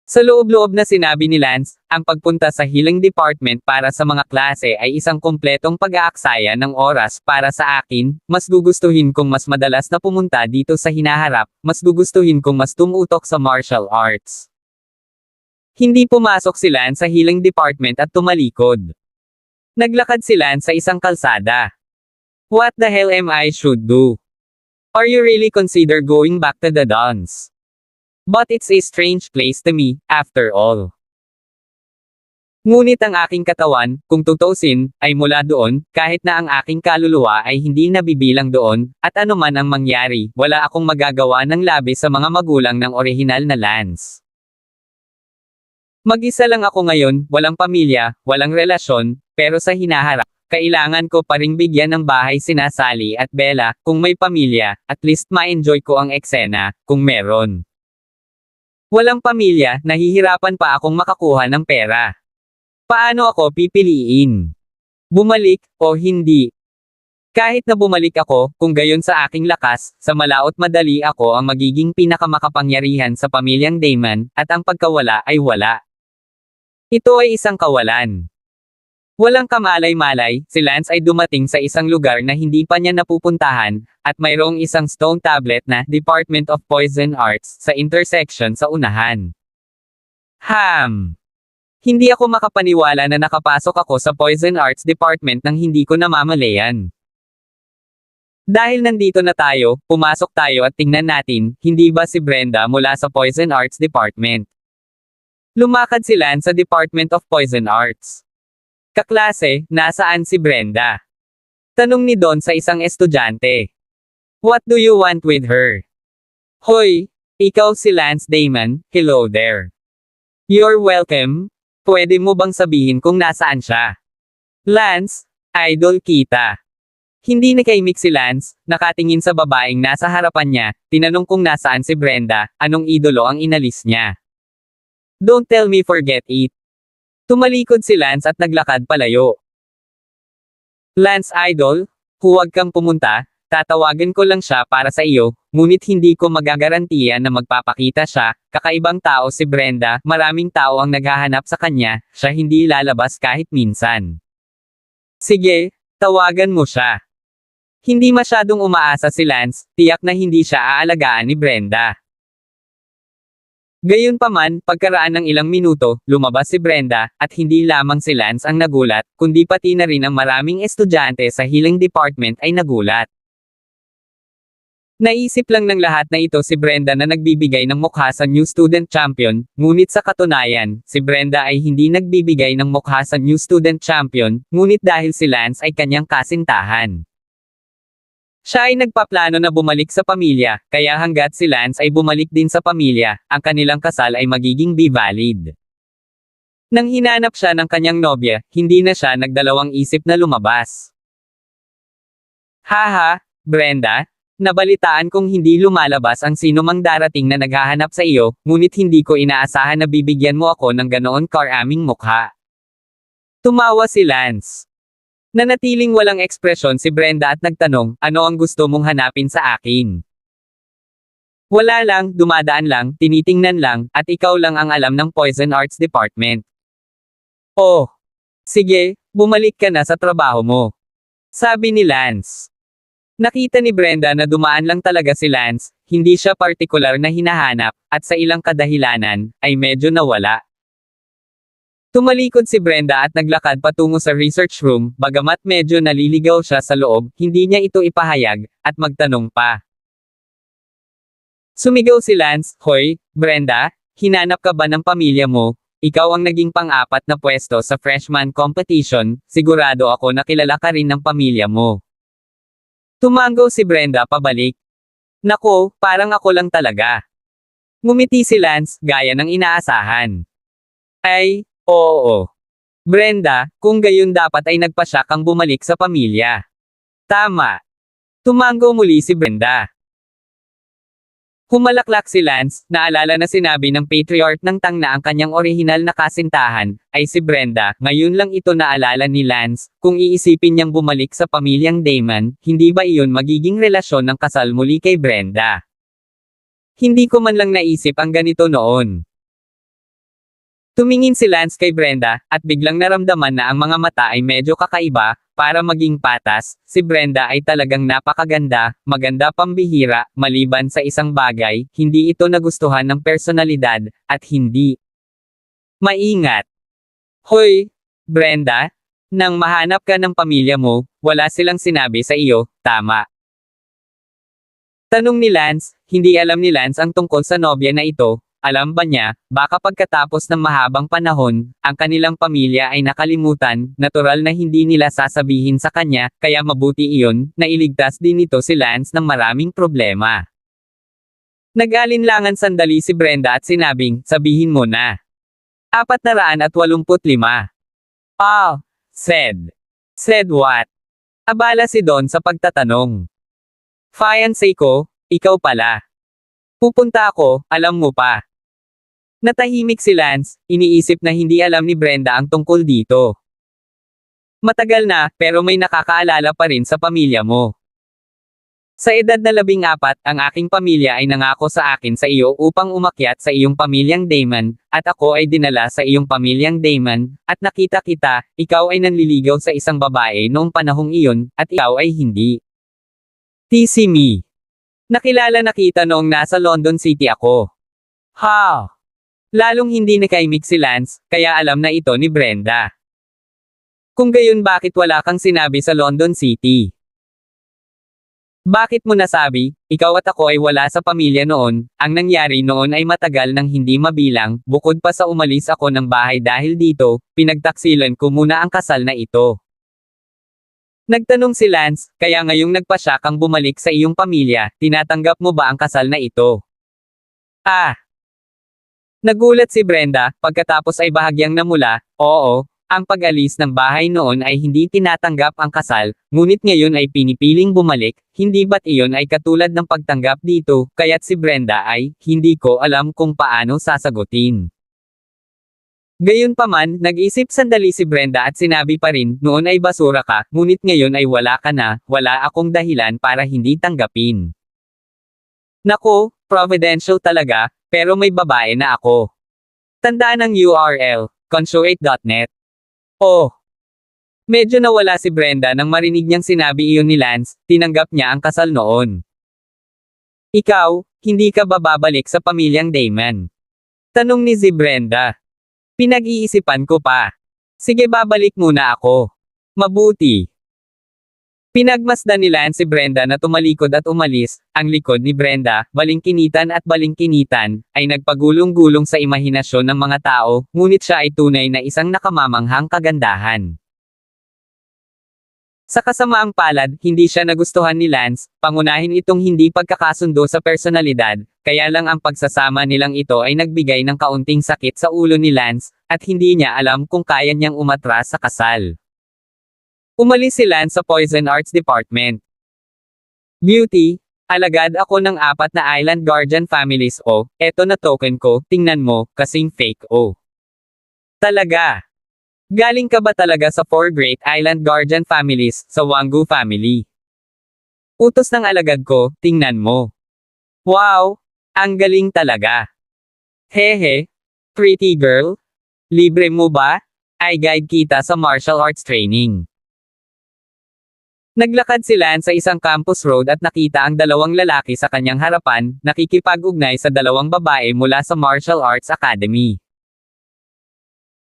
Sa loob-loob na sinabi ni Lance, ang pagpunta sa healing department para sa mga klase ay isang kumpletong pag-aaksaya ng oras para sa akin, mas gugustuhin kong mas madalas na pumunta dito sa hinaharap, mas gugustuhin kong mas tumutok sa martial arts. Hindi pumasok si Lance sa healing department at tumalikod. Naglakad si Lance sa isang kalsada. What the hell am I should do? Are you really consider going back to the dance? But it's a strange place to me, after all. Ngunit ang aking katawan, kung tutusin, ay mula doon, kahit na ang aking kaluluwa ay hindi nabibilang doon, at anuman ang mangyari, wala akong magagawa ng labis sa mga magulang ng orihinal na Lance. Mag-isa lang ako ngayon, walang pamilya, walang relasyon, pero sa hinaharap, kailangan ko pa ring bigyan ng bahay sina Sally at Bella, kung may pamilya, at least ma-enjoy ko ang eksena, kung meron. Walang pamilya, nahihirapan pa akong makakuha ng pera. Paano ako pipiliin? Bumalik, o hindi? Kahit na bumalik ako, kung gayon sa aking lakas, sa malaot madali ako ang magiging pinakamakapangyarihan sa pamilyang Damon, at ang pagkawala ay wala. Ito ay isang kawalan. Walang kamalay-malay, si Lance ay dumating sa isang lugar na hindi pa niya napupuntahan, at mayroong isang stone tablet na Department of Poison Arts sa intersection sa unahan. Hindi ako makapaniwala na nakapasok ako sa Poison Arts Department nang hindi ko namamalayan. Dahil nandito na tayo, pumasok tayo at tingnan natin, hindi ba si Brenda mula sa Poison Arts Department? Lumakad si Lance sa Department of Poison Arts. Kaklase, nasaan si Brenda? Tanong ni Don sa isang estudyante. What do you want with her? Hoy, ikaw si Lance Damon, hello there. You're welcome. Pwede mo bang sabihin kung nasaan siya? Lance, idol kita. Hindi nakaimik si Lance, nakatingin sa babaeng nasa harapan niya, tinanong kung nasaan si Brenda, anong idolo ang inalis niya. Don't tell me forget it. Tumalikod si Lance at naglakad palayo. Lance idol, huwag kang pumunta, tatawagan ko lang siya para sa iyo, ngunit hindi ko magagarantiya na magpapakita siya, kakaibang tao si Brenda, maraming tao ang naghahanap sa kanya, siya hindi lalabas kahit minsan. Sige, tawagan mo siya. Hindi masyadong umaasa si Lance, tiyak na hindi siya aalagaan ni Brenda. Gayunpaman, pagkaraan ng ilang minuto, lumabas si Brenda, at hindi lamang si Lance ang nagulat, kundi pati na rin ang maraming estudyante sa healing department ay nagulat. Naisip lang ng lahat na ito si Brenda na nagbibigay ng mukha sa New Student Champion, ngunit sa katunayan, si Brenda ay hindi nagbibigay ng mukha sa New Student Champion, ngunit dahil si Lance ay kanyang kasintahan. Siya ay nagpaplano na bumalik sa pamilya, kaya hanggat si Lance ay bumalik din sa pamilya, ang kanilang kasal ay magiging valid. Nang hinanap siya ng kanyang nobya, hindi na siya nagdalawang isip na lumabas. Haha, Brenda, nabalitaan kong hindi lumalabas ang sino mang darating na naghahanap sa iyo, ngunit hindi ko inaasahan na bibigyan mo ako ng ganoon karaming mukha. Tumawa si Lance. Nanatiling walang ekspresyon si Brenda at nagtanong, ano ang gusto mong hanapin sa akin? Wala lang, dumadaan lang, tinitingnan lang, at ikaw lang ang alam ng Poison Arts Department. Oh. Sige, bumalik ka na sa trabaho mo. Sabi ni Lance. Nakita ni Brenda na dumaan lang talaga si Lance, hindi siya partikular na hinahanap, at sa ilang kadahilanan, ay medyo nawala. Tumalikod si Brenda at naglakad patungo sa research room, bagamat medyo naliligaw siya sa loob, hindi niya ito ipahayag, at magtanong pa. Sumigaw si Lance, Hoy, Brenda, hinanap ka ba ng pamilya mo? Ikaw ang naging pang-apat na pwesto sa freshman competition, sigurado ako na kilala ka rin ng pamilya mo. Tumango si Brenda pabalik. Nako, parang ako lang talaga. Ngumiti si Lance, gaya ng inaasahan. Ay, oo. Brenda, kung gayon dapat ay nagpasya kang bumalik sa pamilya. Tama. Tumango muli si Brenda. Humalaklak si Lance, naalala na sinabi ng patriarch ng Tang na ang kanyang orihinal na kasintahan, ay si Brenda, ngayon lang ito naalala ni Lance, kung iisipin niyang bumalik sa pamilyang Damon, hindi ba iyon magiging relasyon ng kasal muli kay Brenda? Hindi ko man lang naisip ang ganito noon. Tumingin si Lance kay Brenda, at biglang naramdaman na ang mga mata ay medyo kakaiba. Para maging patas, si Brenda ay talagang napakaganda, maganda pambihira, maliban sa isang bagay, hindi ito nagustuhan ng personalidad, at hindi maingat. Hoy, Brenda, nang mahanap ka ng pamilya mo, wala silang sinabi sa iyo, tama? Tanong ni Lance, hindi alam ni Lance ang tungkol sa nobya na ito. Alam ba niya, baka pagkatapos ng mahabang panahon, ang kanilang pamilya ay nakalimutan, natural na hindi nila sasabihin sa kanya, kaya mabuti iyon, na iligtas din ito si Lance ng maraming problema. Nag-alinlangan sandali si Brenda at sinabing, sabihin mo na. 485. Ah, said. Said what? Abala si Don sa pagtatanong. Fiancé ko, ikaw pala. Pupunta ako, alam mo pa. Natahimik si Lance, iniisip na hindi alam ni Brenda ang tungkol dito. Matagal na, pero may nakakaalala pa rin sa pamilya mo. Sa edad na 14, ang aking pamilya ay nangako sa akin sa iyo upang umakyat sa iyong pamilyang Damon, at ako ay dinala sa iyong pamilyang Damon, at nakita kita, ikaw ay nanliligaw sa isang babae noong panahong iyon, at ikaw ay hindi. TC me. Nakilala na kita noong nasa London City ako. Ha! Lalong hindi nakaimik si Lance, kaya alam na ito ni Brenda. Kung gayon bakit wala kang sinabi sa London City? Bakit mo nasabi, ikaw at ako ay wala sa pamilya noon, ang nangyari noon ay matagal nang hindi mabilang, bukod pa sa umalis ako ng bahay dahil dito, pinagtaksilan ko muna ang kasal na ito. Nagtanong si Lance, kaya ngayong nagpasya kang bumalik sa iyong pamilya, tinatanggap mo ba ang kasal na ito? Ah! Nagulat si Brenda, pagkatapos ay bahagyang namula, oo, ang pag-alis ng bahay noon ay hindi tinatanggap ang kasal, ngunit ngayon ay pinipiling bumalik, hindi ba't iyon ay katulad ng pagtanggap dito, kaya't si Brenda ay, hindi ko alam kung paano sasagutin. Gayunpaman, nag-isip sandali si Brenda at sinabi pa rin, noon ay basura ka, ngunit ngayon ay wala ka na, wala akong dahilan para hindi tanggapin. Nako, providential talaga, pero may babae na ako. Tandaan ang URL, consuate.net. Oh! Medyo nawala si Brenda nang marinig niyang sinabi iyon ni Lance, tinanggap niya ang kasal noon. Ikaw, hindi ka ba babalik sa pamilyang Damon? Tanong ni Brenda. Pinag-iisipan ko pa. Sige babalik muna ako. Mabuti. Pinagmasdan ni Lance si Brenda na tumalikod at umalis, ang likod ni Brenda, balingkinitan at balingkinitan, ay nagpagulong-gulong sa imahinasyon ng mga tao, ngunit siya ay tunay na isang nakamamanghang kagandahan. Sa kasamaang palad, hindi siya nagustuhan ni Lance, pangunahin itong hindi pagkakasundo sa personalidad, kaya lang ang pagsasama nilang ito ay nagbigay ng kaunting sakit sa ulo ni Lance, at hindi niya alam kung kaya niyang umatras sa kasal. Umalis si Lance sa Poison Arts Department. Beauty, alagad ako ng 4 na Island Guardian families o, eto na token ko, tingnan mo, kasing fake o. Talaga. Galing ka ba talaga sa 4 Great Island Guardian Families, sa Wangu family? Utos ng alagad ko, tingnan mo. Wow! Ang galing talaga. Hehe. Pretty girl. Libre mo ba? Ay guide kita sa martial arts training. Naglakad si Lance sa isang campus road at nakita ang dalawang lalaki sa kanyang harapan, nakikipag-ugnay sa dalawang babae mula sa Martial Arts Academy.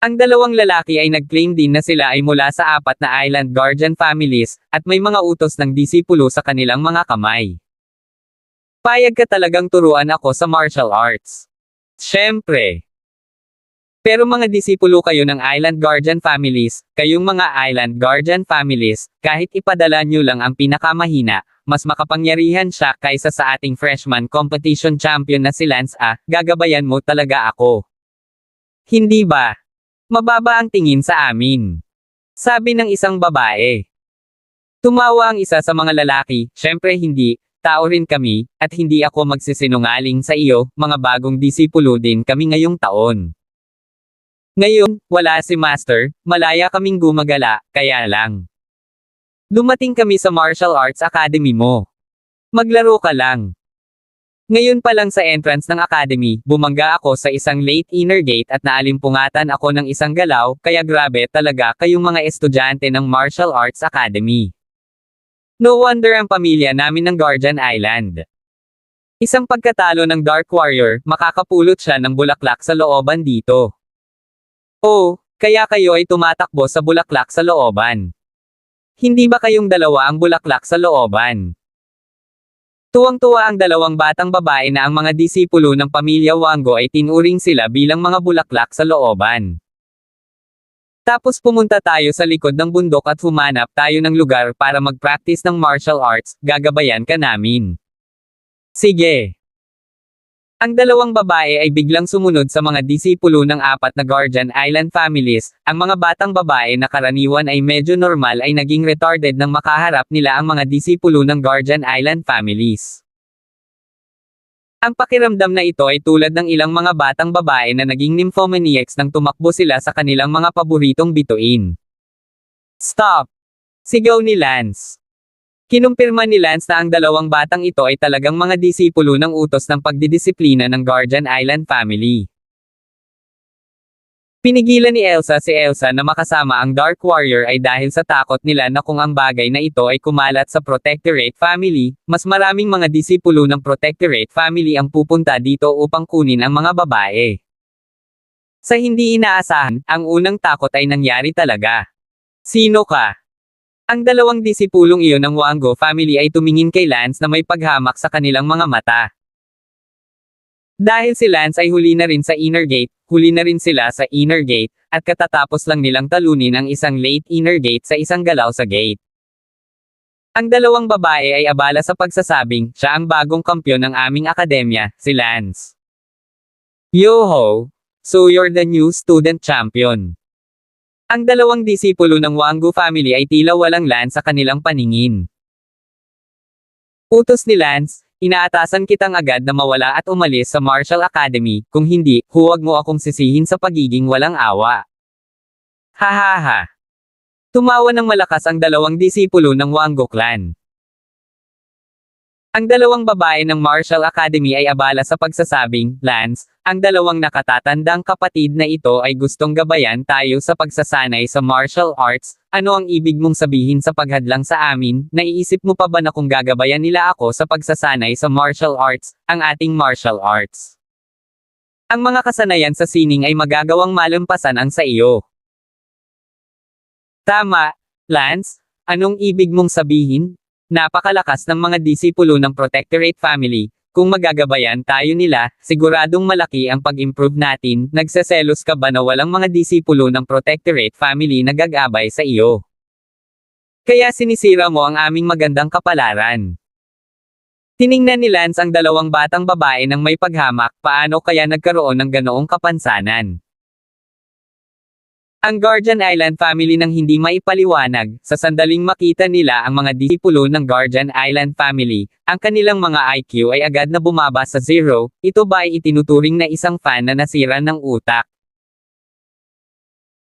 Ang dalawang lalaki ay nag-claim din na sila ay mula sa 4 na Island Guardian families, at may mga utos ng disipulo sa kanilang mga kamay. Payag ka talagang turuan ako sa martial arts. Siyempre. Pero mga disipulo kayo ng Island Guardian families, kayong mga Island Guardian families, kahit ipadala nyo lang ang pinakamahina, mas makapangyarihan siya kaysa sa ating freshman competition champion na si Lance gagabayan mo talaga ako. Hindi ba? Mababa ang tingin sa amin. Sabi ng isang babae. Tumawa ang isa sa mga lalaki, syempre hindi, tao rin kami, at hindi ako magsisinungaling sa iyo, mga bagong disipulo din kami ngayong taon. Ngayon, wala si Master, malaya kaming gumagala, kaya lang. Dumating kami sa Martial Arts Academy mo. Maglaro ka lang. Ngayon pa lang sa entrance ng academy, bumangga ako sa isang late inner gate at naalimpungatan ako ng isang galaw, kaya grabe talaga kayong mga estudyante ng Martial Arts Academy. No wonder ang pamilya namin ng Guardian Island. Isang pagkatalo ng Dark Warrior, makakapulot siya ng bulaklak sa looban dito. Oh, kaya kayo ay tumatakbo sa bulaklak sa looban. Hindi ba kayong dalawa ang bulaklak sa looban? Tuwang-tuwa ang dalawang batang babae na ang mga disipulo ng pamilya Wango ay tinuring sila bilang mga bulaklak sa looban. Tapos pumunta tayo sa likod ng bundok at humanap tayo ng lugar para mag-practice ng martial arts, gagabayan ka namin. Sige. Ang dalawang babae ay biglang sumunod sa mga disipulo ng 4 na Guardian Island families, ang mga batang babae na karaniwan ay medyo normal ay naging retarded nang makaharap nila ang mga disipulo ng Guardian Island families. Ang pakiramdam na ito ay tulad ng ilang mga batang babae na naging nymphomaniacs nang tumakbo sila sa kanilang mga paboritong bituin. Stop! Sigaw ni Lance. Kinumpirma ni Lance na ang dalawang batang ito ay talagang mga disipulo ng utos ng pagdidisiplina ng Guardian Island family. Pinigilan ni Elsa si Elsa na makasama ang Dark Warrior ay dahil sa takot nila na kung ang bagay na ito ay kumalat sa Protectorate family, mas maraming mga disipulo ng Protectorate family ang pupunta dito upang kunin ang mga babae. Sa hindi inaasahan, ang unang takot ay nangyari talaga. Sino ka? Ang dalawang disipulong iyon ng Wango family ay tumingin kay Lance na may paghamak sa kanilang mga mata. Dahil si Lance ay huli na rin sa inner gate, huli na rin sila sa inner gate, at katatapos lang nilang talunin ang isang late inner gate sa isang galaw sa gate. Ang dalawang babae ay abala sa pagsasabing, siya ang bagong kampyon ng aming akademya, si Lance. Yo-ho! So you're the new student champion. Ang dalawang disipulo ng Wango family ay tila walang Lance sa kanilang paningin. Utos ni Lance, inaatasan kitang agad na mawala at umalis sa Martial Academy, kung hindi, huwag mo akong sisihin sa pagiging walang awa. Hahaha. Tumawa ng malakas ang dalawang disipulo ng Wango clan. Ang dalawang babae ng Martial Academy ay abala sa pagsasabing, Lance, ang dalawang nakatatandang kapatid na ito ay gustong gabayan tayo sa pagsasanay sa martial arts. Ano ang ibig mong sabihin sa paghadlang sa amin? Naiisip mo pa ba na kung gagabayan nila ako sa pagsasanay sa martial arts, ang ating martial arts? Ang mga kasanayan sa sining ay magagawang malampasan ang sa iyo. Tama, Lance, anong ibig mong sabihin? Napakalakas ng mga disipulo ng Protectorate family, kung magagabayan tayo nila, siguradong malaki ang pag-improve natin. Nagseselos ka ba na walang mga disipulo ng Protectorate family na gagabay sa iyo? Kaya sinisira mo ang aming magandang kapalaran. Tiningnan ni Lance ang dalawang batang babae nang may paghamak, paano kaya nagkaroon ng ganoong kapansanan? Ang Guardian Island family nang hindi maipaliwanag, sa sandaling makita nila ang mga disipulo ng Guardian Island family, ang kanilang mga IQ ay agad na bumaba sa 0, ito ba ay itinuturing na isang fan na nasira ng utak?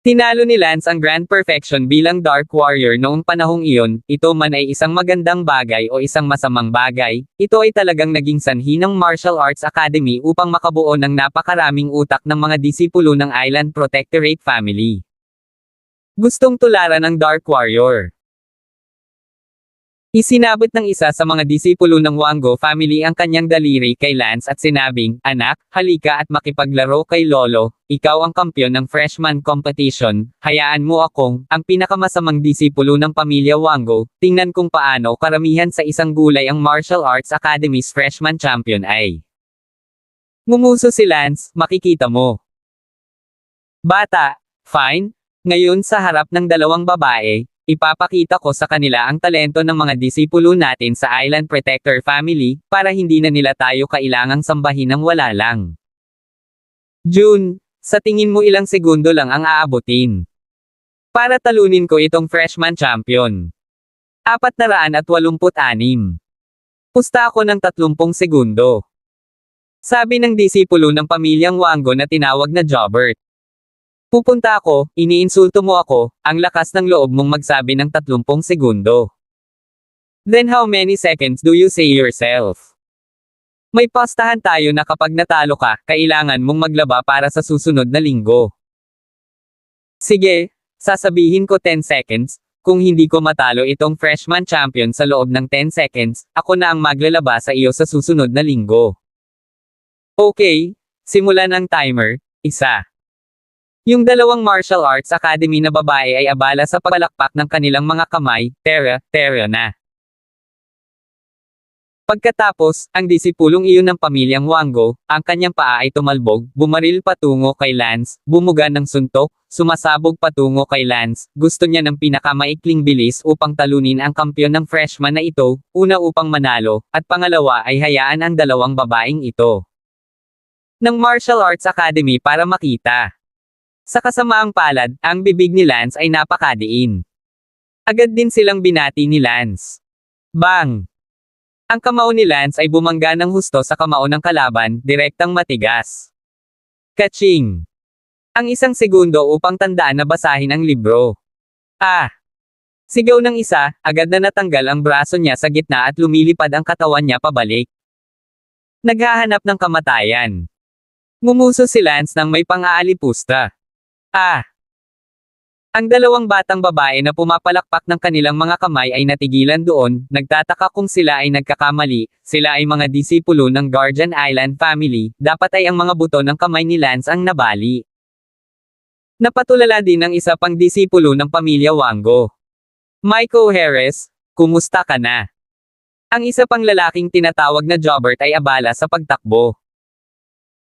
Tinalo ni Lance ang Grand Perfection bilang Dark Warrior noong panahong iyon, ito man ay isang magandang bagay o isang masamang bagay, ito ay talagang naging sanhi ng Martial Arts Academy upang makabuo ng napakaraming utak ng mga disipulo ng Island Protectorate family. Gustong tularan ang Dark Warrior. Isinabot ng isa sa mga disipulo ng Wango family ang kanyang daliri kay Lance at sinabing, "Anak, halika at makipaglaro kay Lolo, ikaw ang kampyon ng freshman competition, hayaan mo akong, ang pinakamasamang disipulo ng pamilya Wango, tingnan kung paano karamihan sa isang gulay ang Martial Arts Academy's freshman champion ay." Ngumuso si Lance, "Makikita mo. Bata, fine? Ngayon sa harap ng dalawang babae, ipapakita ko sa kanila ang talento ng mga disipulo natin sa Island Protector family, para hindi na nila tayo kailangang sambahin ng wala lang. June, sa tingin mo ilang segundo lang ang aabutin para talunin ko itong freshman champion? 486. Pusta ako ng 30 segundo. Sabi ng disipulo ng pamilyang Wango na tinawag na Jobert. Pupunta ako, iniinsulto mo ako, ang lakas ng loob mong magsabi ng 30 segundo. Then how many seconds do you say yourself? May pastahan tayo na kapag natalo ka, kailangan mong maglaba para sa susunod na linggo. Sige, sasabihin ko 10 seconds, kung hindi ko matalo itong freshman champion sa loob ng 10 seconds, ako na ang maglalaba sa iyo sa susunod na linggo. Okay, simulan ang timer, 1. Yung dalawang Martial Arts Academy na babae ay abala sa pagpalakpak ng kanilang mga kamay, tera na. Pagkatapos, ang disipulong iyon ng pamilyang Wango, ang kanyang paa ay tumalbog, bumaril patungo kay Lance, bumuga ng suntok, sumasabog patungo kay Lance, gusto niya ng pinakamaikling bilis upang talunin ang kampyon ng freshman na ito, una upang manalo, at pangalawa ay hayaan ang dalawang babaeng ito ng Martial Arts Academy para makita. Sa kasamaang palad, ang bibig ni Lance ay napakadiin. Agad din silang binati ni Lance. Bang! Ang kamao ni Lance ay bumangga ng husto sa kamao ng kalaban, direktang matigas. Kaching! Ang 1 segundo upang tandaan na basahin ang libro. Sigaw ng isa, agad na natanggal ang braso niya sa gitna at lumilipad ang katawan niya pabalik. Naghahanap ng kamatayan. Ngumuso si Lance nang may pang-aalipusta. Ang dalawang batang babae na pumapalakpak ng kanilang mga kamay ay natigilan doon, nagtataka kung sila ay nagkakamali, sila ay mga disipulo ng Guardian Island family, dapat ay ang mga buto ng kamay ni Lance ang nabali. Napatulala din ang isa pang disipulo ng pamilya Wango. Maiko Harris, kumusta ka na? Ang isa pang lalaking tinatawag na Jobert ay abala sa pagtakbo.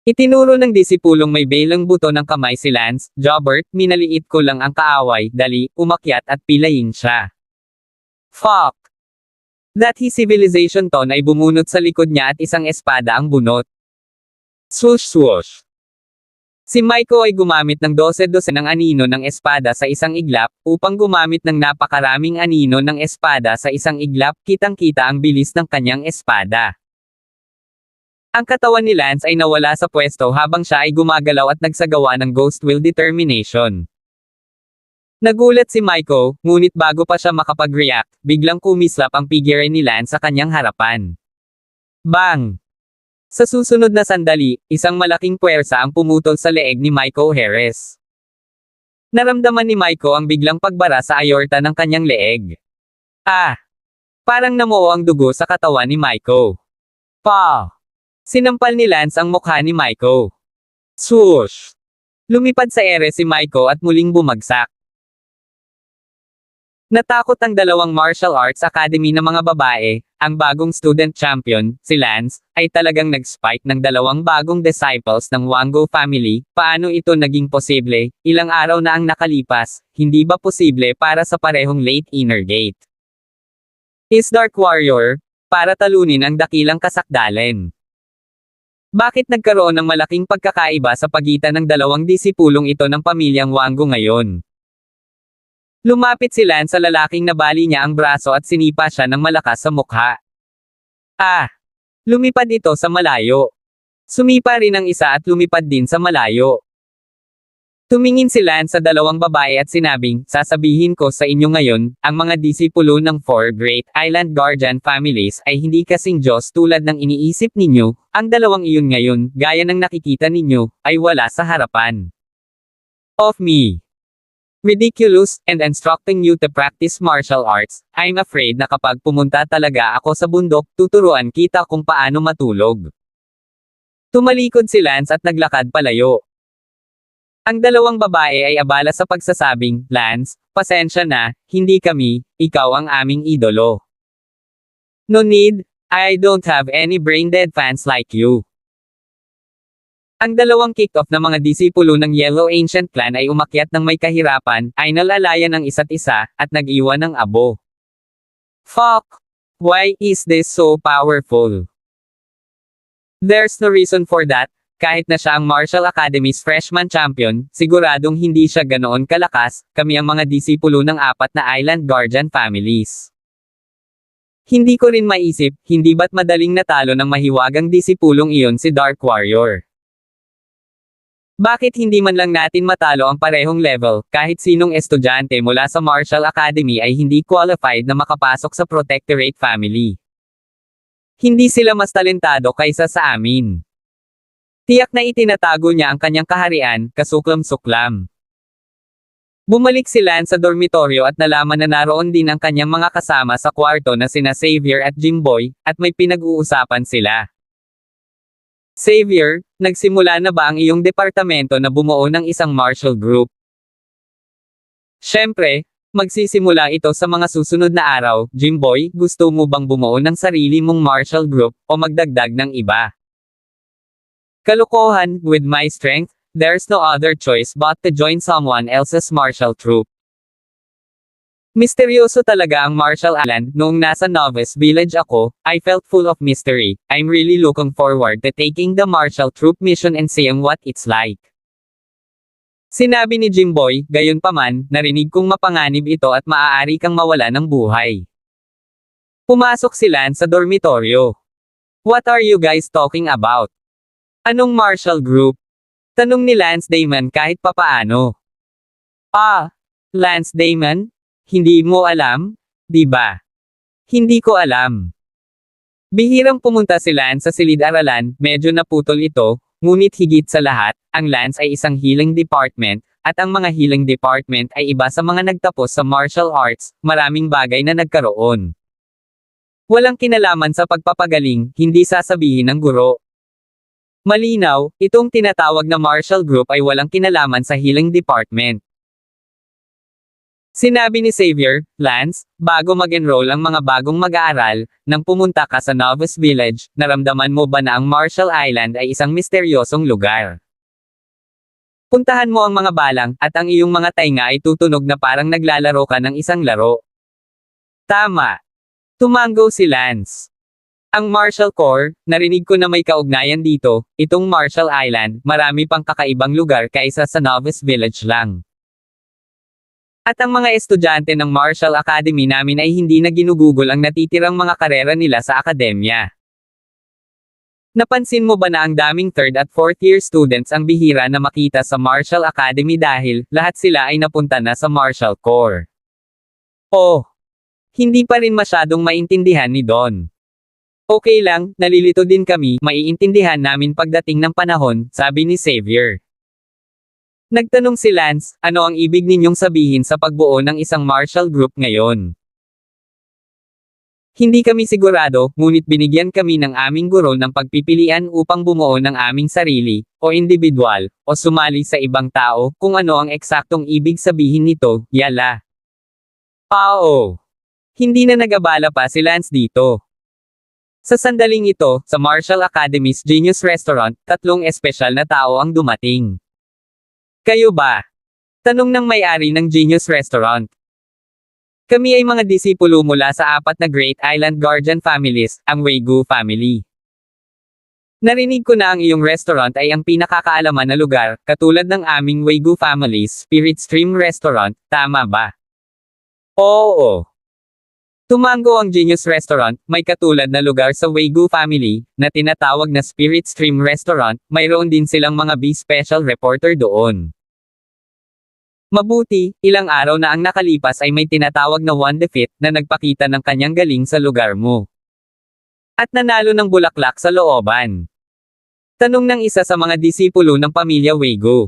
Itinuro ng disipulong may belang buto ng kamay si Lance, "Jobert, minaliit ko lang ang kaaway, dali, umakyat at pilayin siya." Fuck! That his civilization ton ay bumunot sa likod niya at isang espada ang bunot. Swoosh swoosh! Si Maiko ay gumamit ng 12 ng anino ng espada sa isang iglap, upang gumamit ng napakaraming anino ng espada sa isang iglap, kitang-kita ang bilis ng kanyang espada. Ang katawan ni Lance ay nawala sa pwesto habang siya ay gumagalaw at nagsagawa ng ghost will determination. Nagulat si Maiko, ngunit bago pa siya makapag-react, biglang kumislap ang figure ni Lance sa kanyang harapan. Bang! Sa susunod na sandali, isang malaking puwersa ang pumutol sa leeg ni Maiko Harris. Naramdaman ni Maiko ang biglang pagbara sa aorta ng kanyang leeg. Parang namuo ang dugo sa katawan ni Maiko. Pa! Sinampal ni Lance ang mukha ni Maiko. Swoosh! Lumipad sa ere si Maiko at muling bumagsak. Natakot ang dalawang Martial Arts Academy na mga babae, ang bagong student champion, si Lance, ay talagang nag-spike ng dalawang bagong disciples ng Wango family. Paano ito naging posible? Ilang araw na ang nakalipas, hindi ba posible para sa parehong late inner gate? Is Dark Warrior, para talunin ang dakilang kasakdalen. Bakit nagkaroon ng malaking pagkakaiba sa pagitan ng dalawang disipulong ito ng pamilyang Wango ngayon? Lumapit si Lance sa lalaking nabali niya ang braso at sinipa siya ng malakas sa mukha. Lumipad ito sa malayo. Sumipa rin ang isa at lumipad din sa malayo. Tumingin si Lance sa dalawang babae at sinabing, sasabihin ko sa inyo ngayon, ang mga disipulo ng four great island guardian families ay hindi kasing Diyos tulad ng iniisip ninyo, ang dalawang iyon ngayon, gaya ng nakikita ninyo, ay wala sa harapan of me. Ridiculous, and instructing you to practice martial arts, I'm afraid na kapag pumunta talaga ako sa bundok, tuturuan kita kung paano matulog. Tumalikod si Lance at naglakad palayo. Ang dalawang babae ay abala sa pagsasabing, Lance, pasensya na, hindi kami, ikaw ang aming idolo. No need, I don't have any brain-dead fans like you. Ang dalawang kick-off na mga disipulo ng Yellow Ancient Clan ay umakyat ng may kahirapan, ay nalalayan ng isa't isa, at nag-iwan ng abo. Fuck! Why is this so powerful? There's no reason for that. Kahit na siya ang Martial Academy's freshman champion, siguradong hindi siya ganoon kalakas, kami ang mga disipulo ng apat na Island Guardian families. Hindi ko rin maisip, hindi ba't madaling natalo ng mahiwagang disipulong iyon si Dark Warrior? Bakit hindi man lang natin matalo ang parehong level, kahit sinong estudyante mula sa Martial Academy ay hindi qualified na makapasok sa Protectorate family? Hindi sila mas talentado kaysa sa amin. Tiyak na itinatago niya ang kanyang kaharian, kasuklam-suklam. Bumalik si Lance sa dormitoryo at nalaman na naroon din ang kanyang mga kasama sa kwarto na sina Xavier at Jimboy, at may pinag-uusapan sila. Xavier, nagsimula na ba ang iyong departamento na bumuo ng isang martial group? Siyempre, magsisimula ito sa mga susunod na araw. Jimboy, gusto mo bang bumuo ng sarili mong martial group, o magdagdag ng iba? Kalokohan, with my strength, there's no other choice but to join someone else's martial troop. Misteryoso talaga ang Martial Island. Noong nasa Novice Village ako, I felt full of mystery. I'm really looking forward to taking the martial troop mission and seeing what it's like. Sinabi ni Jimboy, gayunpaman, narinig kong mapanganib ito at maaari kang mawala ng buhay. Pumasok si Lance sa dormitoryo. What are you guys talking about? Anong martial group? Tanong ni Lance Damon kahit papaano. Lance Damon? Hindi mo alam? Di ba? Hindi ko alam. Bihirang pumunta si Lance sa silid-aralan, medyo naputol ito, ngunit higit sa lahat, ang Lance ay isang healing department, at ang mga healing department ay iba sa mga nagtapos sa martial arts, maraming bagay na nagkaroon. Walang kinalaman sa pagpapagaling, hindi sasabihin ng guro. Malinaw, itong tinatawag na martial group ay walang kinalaman sa healing department. Sinabi ni Xavier, Lance, bago mag-enroll ang mga bagong mag-aaral, nang pumunta ka sa Novice Village, naramdaman mo ba na ang Martial Island ay isang misteryosong lugar? Puntahan mo ang mga balang, at ang iyong mga tainga ay tutunog na parang naglalaro ka ng isang laro. Tama. Tumango si Lance. Ang Martial Core, narinig ko na may kaugnayan dito, itong Martial Island, marami pang kakaibang lugar kaysa sa Novice Village lang. At ang mga estudyante ng Martial Academy namin ay hindi na ginugugol ang natitirang mga karera nila sa akademya. Napansin mo ba na ang daming 3rd at 4th year students ang bihira na makita sa Martial Academy dahil lahat sila ay napunta na sa Martial Core? Hindi pa rin masyadong maintindihan ni Don. Okay lang, nalilito din kami, maiintindihan namin pagdating ng panahon, sabi ni Xavier. Nagtanong si Lance, ano ang ibig ninyong sabihin sa pagbuo ng isang martial group ngayon? Hindi kami sigurado, ngunit binigyan kami ng aming guro ng pagpipilian upang bumuo ng aming sarili, o individual, o sumali sa ibang tao, kung ano ang eksaktong ibig sabihin nito, yala. Hindi na nagabala pa si Lance dito. Sa sandaling ito, sa Martial Academy's Genius Restaurant, 3 espesyal na tao ang dumating. Kayo ba? Tanong ng may-ari ng Genius Restaurant. Kami ay mga disipulo mula sa 4 na Great Island Guardian families, ang Waygu family. Narinig ko na ang iyong restaurant ay ang pinakakaalaman na lugar, katulad ng aming Waygu family's Spirit Stream Restaurant, tama ba? Oo. Tumango ang Genius Restaurant, may katulad na lugar sa Waygu family, na tinatawag na Spirit Stream Restaurant, mayroon din silang mga B-special reporter doon. Mabuti, ilang araw na ang nakalipas ay may tinatawag na one defeat na nagpakita ng kanyang galing sa lugar mo. At nanalo ng bulaklak sa looban. Tanong ng isa sa mga disipulo ng pamilya Wego.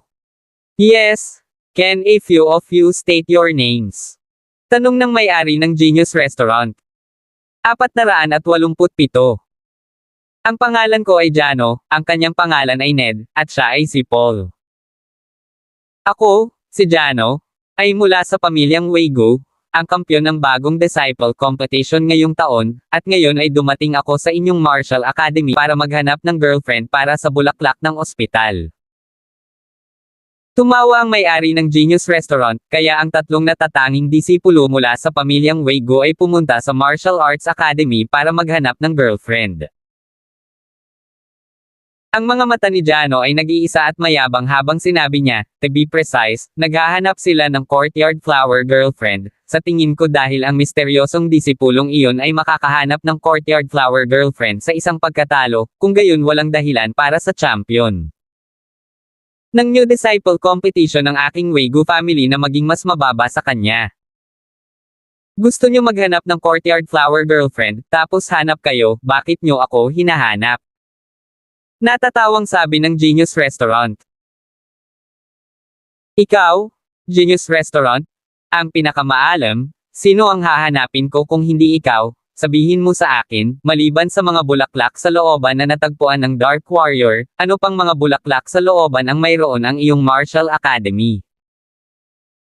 Yes. Can a few of you state your names? Tanong ng may-ari ng Genius Restaurant. 487. Ang pangalan ko ay Jano, ang kanyang pangalan ay Ned, at siya ay si Paul. Ako, si Jano, ay mula sa pamilyang Wego, ang kampyon ng bagong disciple competition ngayong taon, at ngayon ay dumating ako sa inyong martial academy para maghanap ng girlfriend para sa bulaklak ng ospital. Tumawa ang may-ari ng Genius Restaurant, kaya ang tatlong natatanging disipulo mula sa pamilyang Wego ay pumunta sa Martial Arts Academy para maghanap ng girlfriend. Ang mga mata ni Jano ay nag-iisa at mayabang habang sinabi niya, to be precise, naghahanap sila ng courtyard flower girlfriend. Sa tingin ko dahil ang misteryosong disipulong iyon ay makakahanap ng courtyard flower girlfriend sa isang pagkatalo, kung gayon walang dahilan para sa champion ng new disciple competition ng aking Wego family na maging mas mababa sa kanya. Gusto nyo maghanap ng courtyard flower girlfriend, tapos hanap kayo, bakit nyo ako hinahanap? Natatawang sabi ng Genius Restaurant. Ikaw, Genius Restaurant, ang pinakamaalam, sino ang hahanapin ko kung hindi ikaw, sabihin mo sa akin, maliban sa mga bulaklak sa looban na natagpuan ng Dark Warrior, ano pang mga bulaklak sa looban ang mayroon ang iyong Martial Academy?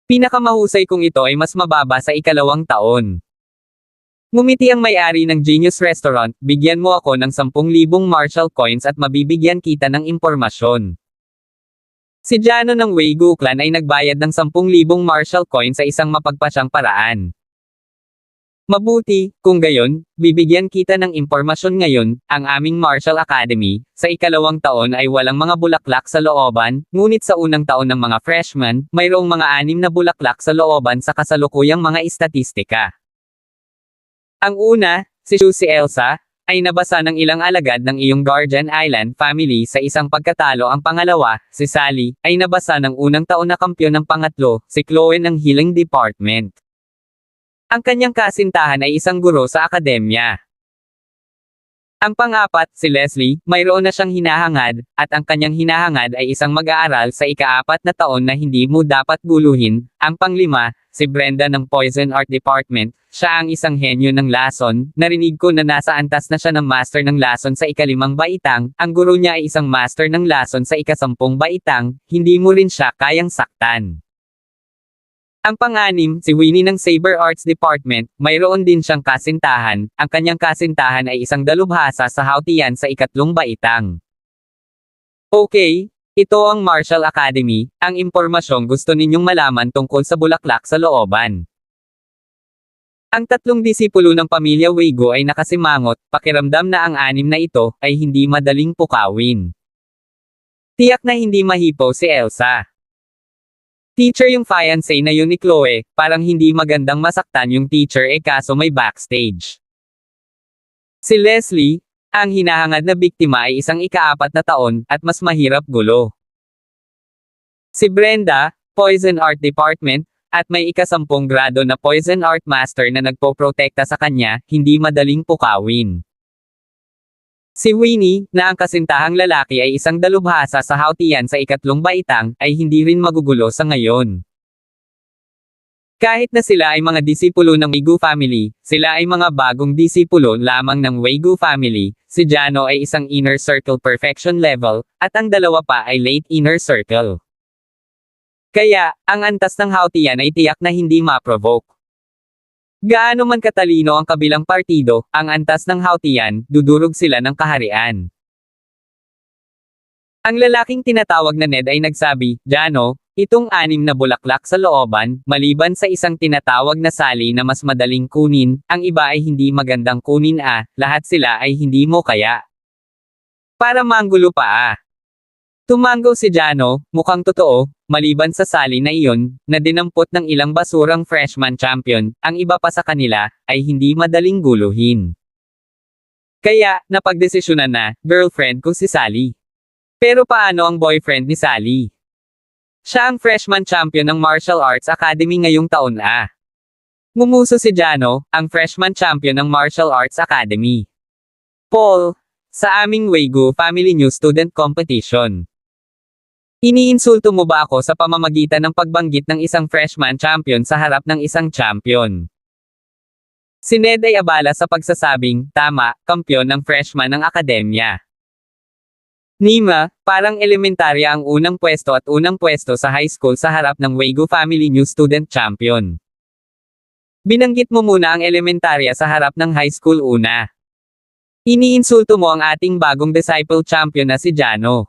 Pinakamahusay kung ito ay mas mababa sa 2 taon. Ngumiti ang may-ari ng Genius Restaurant, bigyan mo ako ng 10,000 martial coins at mabibigyan kita ng impormasyon. Si Jano ng Wego clan ay nagbayad ng 10,000 martial coins sa isang mapagpasyang paraan. Mabuti, kung gayon, bibigyan kita ng impormasyon ngayon, ang aming Martial Academy, sa 2 taon ay walang mga bulaklak sa looban, ngunit sa unang taon ng mga freshman, mayroong mga 6 na bulaklak sa looban sa kasalukuyang mga istatistika. Ang una, si Elsa, ay nabasa ng ilang alagad ng iyong Guardian Island family sa isang pagkatalo. Ang pangalawa, si Sally, ay nabasa ng unang taon na kampyon ng pangatlo, si Chloe ng Healing Department. Ang kanyang kasintahan ay isang guro sa akademya. Ang pang-apat, si Leslie, mayroon na siyang hinahangad, at ang kanyang hinahangad ay isang mag-aaral sa 4 na taon na hindi mo dapat guluhin. Ang pang-5, si Brenda ng Poison Art Department, siya ang isang henyo ng lason. Narinig ko na nasa antas na siya ng master ng lason sa 5 baitang, ang guro niya ay isang master ng lason sa 10 baitang, hindi mo rin siya kayang saktan. Ang pang-6, si Winnie ng Saber Arts Department, mayroon din siyang kasintahan, ang kanyang kasintahan ay isang dalubhasa sa hautian sa 3 baitang. Okay, ito ang Martial Academy, ang impormasyong gusto ninyong malaman tungkol sa bulaklak sa looban. Ang 3 disipulo ng pamilya Wego ay nakasimangot, pakiramdam na ang 6 na ito, ay hindi madaling pukawin. Tiyak na hindi mahipo si Elsa. Teacher yung fiancé na yun ni Chloe, parang hindi magandang masaktan yung teacher kaso may backstage. Si Leslie, ang hinahangad na biktima ay isang 4 na taon, at mas mahirap gulo. Si Brenda, Poison Art Department, at may 10 grado na Poison Art Master na nagpoprotekta sa kanya, hindi madaling pukawin. Si Winnie, na ang kasintahang lalaki ay isang dalubhasa sa hautian sa 3 baitang, ay hindi rin magugulo sa ngayon. Kahit na sila ay mga disipulo ng Wego family, sila ay mga bagong disipulo lamang ng Wego family. Si Jano ay isang inner circle perfection level, at ang dalawa pa ay late inner circle. Kaya, ang antas ng hautian ay tiyak na hindi ma-provoke. Gaano man katalino ang kabilang partido, ang antas ng hautian, dudurog sila ng kaharian. Ang lalaking tinatawag na Ned ay nagsabi, Jano, itong 6 na bulaklak sa looban, maliban sa isang tinatawag na Sally na mas madaling kunin, ang iba ay hindi magandang kunin lahat sila ay hindi mo kaya. Para manggulo pa Tumanggo si Jano, mukhang totoo, maliban sa Sally na iyon, na dinampot ng ilang basurang freshman champion, ang iba pa sa kanila, ay hindi madaling guluhin. Kaya, napagdesisyonan na, girlfriend ko si Sally. Pero paano ang boyfriend ni Sally? Siya ang freshman champion ng Martial Arts Academy ngayong taon ah. Ngumuso si Jano, ang freshman champion ng Martial Arts Academy. Paul, sa aming Weigo Family New Student Competition. Iniinsulto mo ba ako sa pamamagitan ng pagbanggit ng isang freshman champion sa harap ng isang champion? Si Ned ay abala sa pagsasabing, tama, kampiyon ng freshman ng akademya. Nima, parang elementarya ang unang pwesto at unang pwesto sa high school sa harap ng Weigo Family New Student Champion. Binanggit mo muna ang elementarya sa harap ng high school una. Iniinsulto mo ang ating bagong disciple champion na si Jano.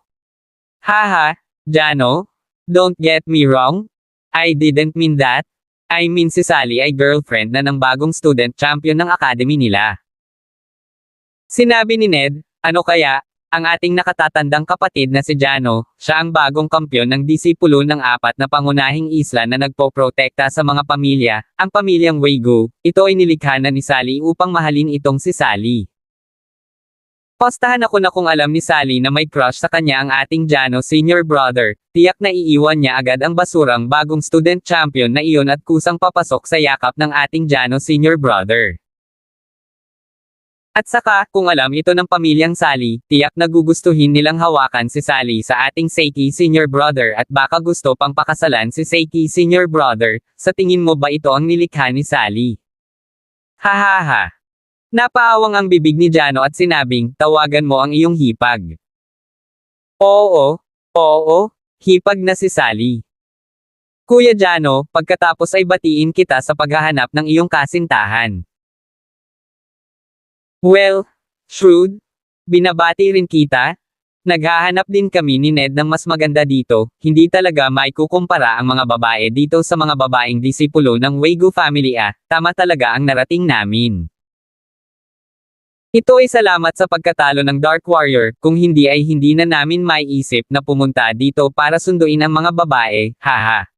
Haha, Jano? Don't get me wrong. I didn't mean that. I mean si Sally ay girlfriend na ng bagong student champion ng academy nila. Sinabi ni Ned, ano kaya? Ang ating nakatatandang kapatid na si Jano, siya ang bagong kampiyon ng disipulo ng apat na pangunahing isla na nagpoprotekta sa mga pamilya, ang pamilyang Weigo. Ito ay nilikha na ni Sally upang mahalin itong si Sally. Postahan ako na kung alam ni Sally na may crush sa kanya ang ating Jano senior brother, tiyak na iiwan niya agad ang basurang bagong student champion na iyon at kusang papasok sa yakap ng ating Jano senior brother. At saka, kung alam ito ng pamilyang Sally, tiyak na gugustuhin nilang hawakan si Sally sa ating Seiki senior brother at baka gusto pang pakasalan si Seiki senior brother. Sa tingin mo ba ito ang nilikha ni Sally? Hahaha. Napaawang ang bibig ni Jano at sinabing, tawagan mo ang iyong hipag. Oo, hipag na si Sally. Kuya Jano, pagkatapos ay batiin kita sa paghahanap ng iyong kasintahan. Well, shrewd. Binabati rin kita. Naghahanap din kami ni Ned ng mas maganda dito, hindi talaga maikukumpara ang mga babae dito sa mga babaeng disipulo ng Weigo family ah, tama talaga ang narating namin. Ito ay salamat sa pagkatalo ng Dark Warrior, kung hindi ay hindi na namin maiisip na pumunta dito para sunduin ang mga babae, haha.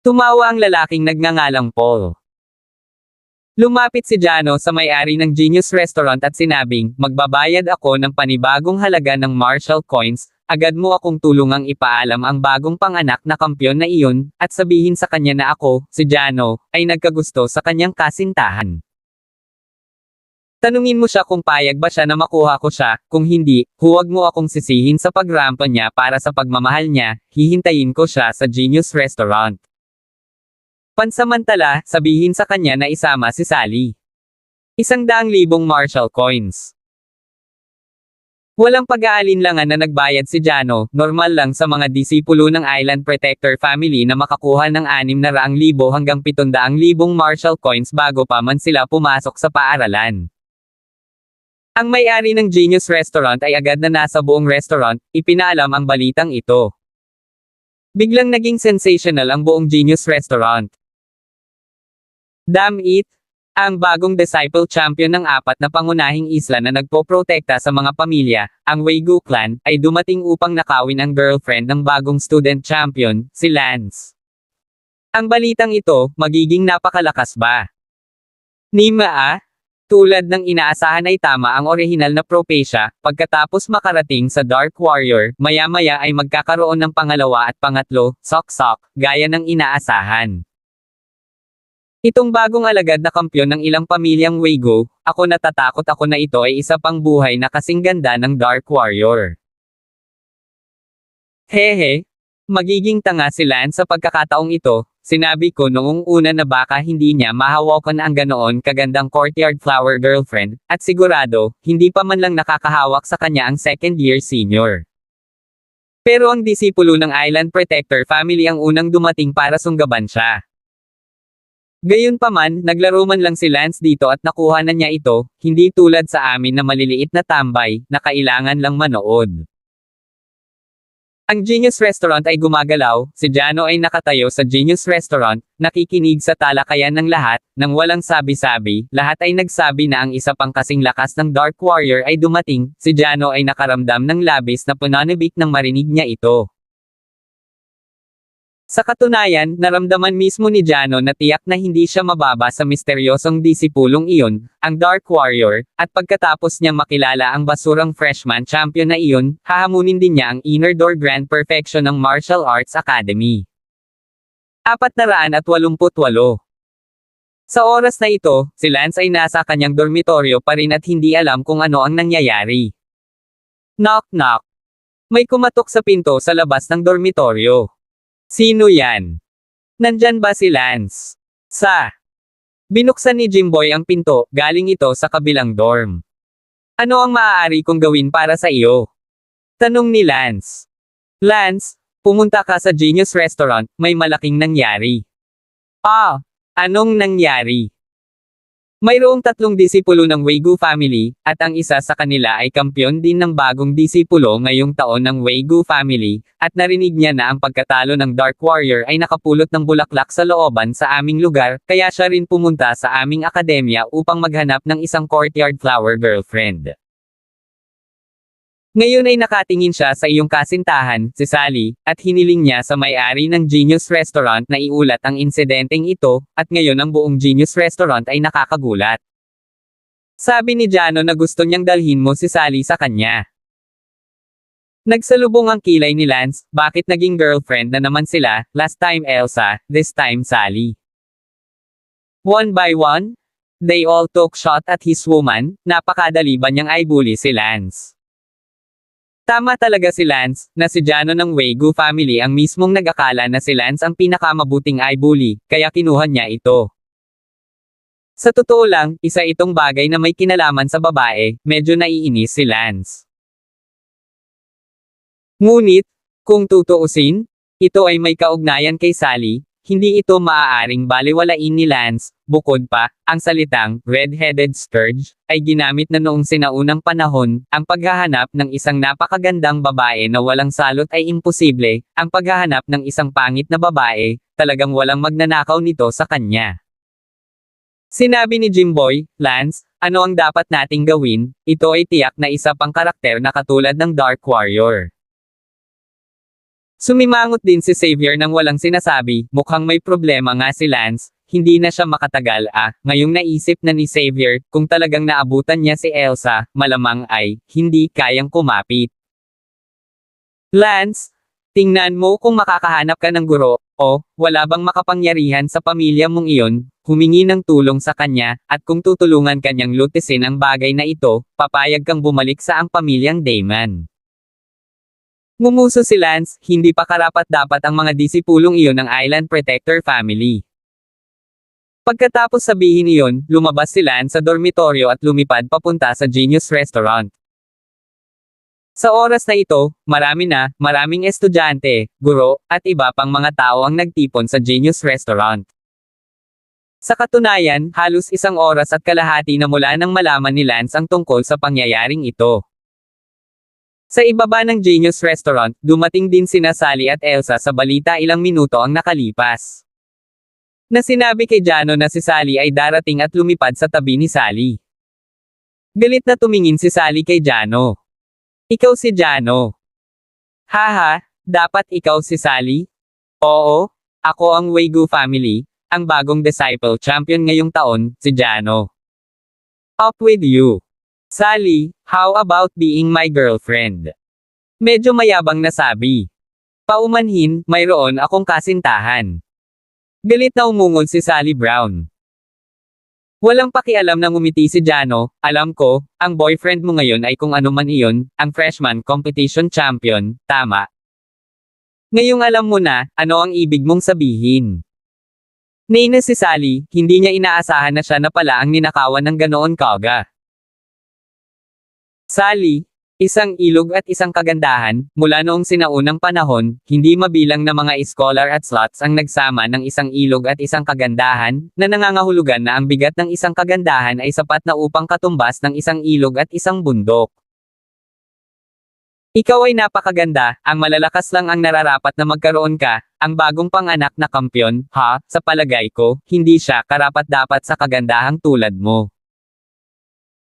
Tumawa ang lalaking nagngangalang Paul. Lumapit si Jano sa may-ari ng Genius Restaurant at sinabing, magbabayad ako ng panibagong halaga ng Martial Coins, agad mo akong tulungang ipaalam ang bagong panganak na kampiyon na iyon, at sabihin sa kanya na ako, si Jano, ay nagkagusto sa kanyang kasintahan. Tanungin mo siya kung payag ba siya na makuha ko siya, kung hindi, huwag mo akong sisihin sa pagrampa niya para sa pagmamahal niya, hihintayin ko siya sa Genius Restaurant. Pansamantala, sabihin sa kanya na isama si Sally. 100,000 Martial Coins. Walang pag-aalinlangan na nagbayad si Jano, normal lang sa mga disipulo ng Island Protector family na makakuha ng 600,000 hanggang 700,000 Martial Coins bago pa man sila pumasok sa paaralan. Ang may-ari ng Genius Restaurant ay agad na nasa buong restaurant, ipinaalam ang balitang ito. Biglang naging sensational ang buong Genius Restaurant. Damn it! Ang bagong disciple champion ng apat na pangunahing isla na nagpoprotekta sa mga pamilya, ang Weigo clan, ay dumating upang nakawin ang girlfriend ng bagong student champion, si Lance. Ang balitang ito, magiging napakalakas ba? Nima ah? Tulad ng inaasahan ay tama ang orihinal na propesya, pagkatapos makarating sa Dark Warrior, maya-maya ay magkakaroon ng pangalawa at pangatlo, sok-sok, gaya ng inaasahan. Itong bagong alagad na kampiyon ng ilang pamilyang Weigo, ako natatakot ako na ito ay isa pang buhay na kasing ganda ng Dark Warrior. Hehe, magiging tanga si Lance sa pagkakataong ito, sinabi ko noong una na baka hindi niya mahawakan ang ganoon kagandang courtyard flower girlfriend, at sigurado, hindi pa man lang nakakahawak sa kanya ang second year senior. Pero ang disipulo ng Island Protector family ang unang dumating para sunggaban siya. Gayunpaman, naglaro man lang si Lance dito at nakuha na niya ito, hindi tulad sa amin na maliliit na tambay, na kailangan lang manood. Ang Genius Restaurant ay gumagalaw, si Jano ay nakatayo sa Genius Restaurant, nakikinig sa talakayan ng lahat, nang walang sabi-sabi, lahat ay nagsabi na ang isa pang kasing lakas ng Dark Warrior ay dumating, si Jano ay nakaramdam ng labis na pananabik nang marinig niya ito. Sa katunayan, naramdaman mismo ni Jano na tiyak na hindi siya mababa sa misteryosong disipulong iyon, ang Dark Warrior, at pagkatapos niyang makilala ang basurang freshman champion na iyon, hahamunin din niya ang Inner Door Grand Perfection ng Martial Arts Academy. 488. Sa oras na ito, si Lance ay nasa kanyang dormitoryo pa rin at hindi alam kung ano ang nangyayari. Knock knock. May kumatok sa pinto sa labas ng dormitoryo. Sino yan? Nandyan ba si Lance? Binuksan ni Jimboy ang pinto, galing ito sa kabilang dorm. Ano ang maaari kong gawin para sa iyo? Tanong ni Lance. Lance, pumunta ka sa Genius Restaurant, may malaking nangyari. Anong nangyari? Mayroong 3 disipulo ng Waygu family, at ang isa sa kanila ay kampiyon din ng bagong disipulo ngayong taon ng Waygu family, at narinig niya na ang pagkatalo ng Dark Warrior ay nakapulot ng bulaklak sa looban sa aming lugar, kaya siya rin pumunta sa aming akademya upang maghanap ng isang courtyard flower girlfriend. Ngayon ay nakatingin siya sa iyong kasintahan, si Sally, at hiniling niya sa may-ari ng Genius Restaurant na iulat ang insidenteng ito, at ngayon ang buong Genius Restaurant ay nakakagulat. Sabi ni Jano na gusto niyang dalhin mo si Sally sa kanya. Nagsalubong ang kilay ni Lance, bakit naging girlfriend na naman sila, last time Elsa, this time Sally. One by one, they all took shot at his woman, napakadali ba niyang i-bully si Lance? Tama talaga si Lance, na si Jano ng Waygu family ang mismong nag-akala na si Lance ang pinakamabuting i-bully, kaya kinuha niya ito. Sa totoo lang, isa itong bagay na may kinalaman sa babae, medyo naiinis si Lance. Ngunit, kung tutuusin, ito ay may kaugnayan kay Sally, hindi ito maaaring balewalain ni Lance, bukod pa, ang salitang, red-headed scourge, ay ginamit na noong sinaunang panahon, ang paghahanap ng isang napakagandang babae na walang salot ay imposible, ang paghahanap ng isang pangit na babae, talagang walang magnanakaw nito sa kanya. Sinabi ni Jimboy, Lance, ano ang dapat nating gawin? Ito ay tiyak na isa pang karakter na katulad ng Dark Warrior. Sumimangot din si Xavier nang walang sinasabi, mukhang may problema nga si Lance, hindi na siya makatagal ngayong naisip na ni Xavier, kung talagang naabutan niya si Elsa, malamang ay, hindi kayang kumapit. Lance, tingnan mo kung makakahanap ka ng guro, o, wala bang makapangyarihan sa pamilya mong iyon, humingi ng tulong sa kanya, at kung tutulungan kanyang lutisin ang bagay na ito, papayag kang bumalik sa ang pamilyang Damon. Ngumuso si Lance, hindi pa karapat-dapat ang mga disipulong iyon ng Island Protector family. Pagkatapos sabihin iyon, lumabas si Lance sa dormitoryo at lumipad papunta sa Genius Restaurant. Sa oras na ito, maraming estudyante, guro, at iba pang mga tao ang nagtipon sa Genius Restaurant. Sa katunayan, halos 1 oras at kalahati na mula nang malaman ni Lance ang tungkol sa pangyayaring ito. Sa ibaba ng Genius Restaurant, dumating din sina Sally at Elsa sa balita ilang minuto ang nakalipas. Na sinabi kay Jano na si Sally ay darating at lumipad sa tabi ni Sally. Galit na tumingin si Sally kay Jano. Ikaw si Jano. Haha, dapat ikaw si Sally? Oo, ako ang Waygu family, ang bagong disciple champion ngayong taon, si Jano. Up with you. Sally, how about being my girlfriend? Medyo mayabang na sabi. Paumanhin, mayroon akong kasintahan. Galit na umungol si Sally Brown. Walang pakialam na ngumiti si Jano, alam ko, ang boyfriend mo ngayon ay kung ano man iyon, ang freshman competition champion, tama. Ngayong alam mo na, ano ang ibig mong sabihin. Nainis si Sally, hindi niya inaasahan na siya na pala ang ninakawan ng ganoon kaga. Sally, isang ilog at isang kagandahan, mula noong sinaunang panahon, hindi mabilang na mga scholar at slots ang nagsama ng isang ilog at isang kagandahan, na nangangahulugan na ang bigat ng isang kagandahan ay sapat na upang katumbas ng isang ilog at isang bundok. Ikaw ay napakaganda, ang malalakas lang ang nararapat na magkaroon ka, ang bagong panganak na kampiyon, sa palagay ko, hindi siya karapat-dapat sa kagandahang tulad mo.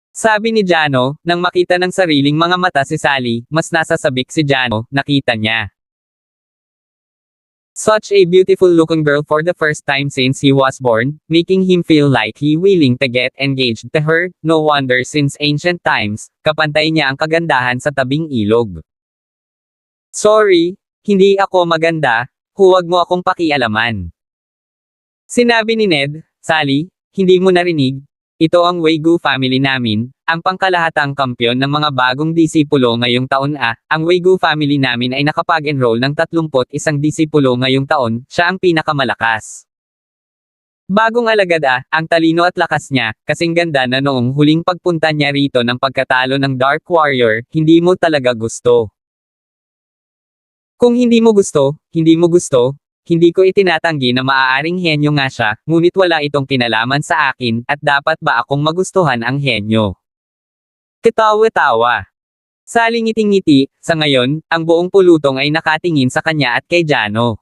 Sabi ni Jano, nang makita ng sariling mga mata si Sally, mas nasasabik si Jano, nakita niya. Such a beautiful looking girl for the first time since he was born, making him feel like he willing to get engaged to her. No wonder since ancient times, kapantay niya ang kagandahan sa tabing ilog. Sorry, hindi ako maganda, huwag mo akong pakialaman. Sinabi ni Ned. Sally, hindi mo narinig? Ito ang Waygu family namin, ang pangkalahatang kampyon ng mga bagong disipulo ngayong taon. Ang Waygu family namin ay nakapag-enroll ng 31 disipulo ngayong taon, siya ang pinakamalakas. Bagong alagad ang talino at lakas niya, kasing ganda na noong huling pagpunta niya rito ng pagkatalo ng Dark Warrior, hindi mo talaga gusto. Kung hindi mo gusto, hindi ko itinatanggi na maaaring henyo nga siya, ngunit wala itong kinalaman sa akin, at dapat ba akong magustuhan ang henyo? Kitawa-tawa. Sally ngiting-ngiti, sa ngayon, ang buong pulutong ay nakatingin sa kanya at kay Jano.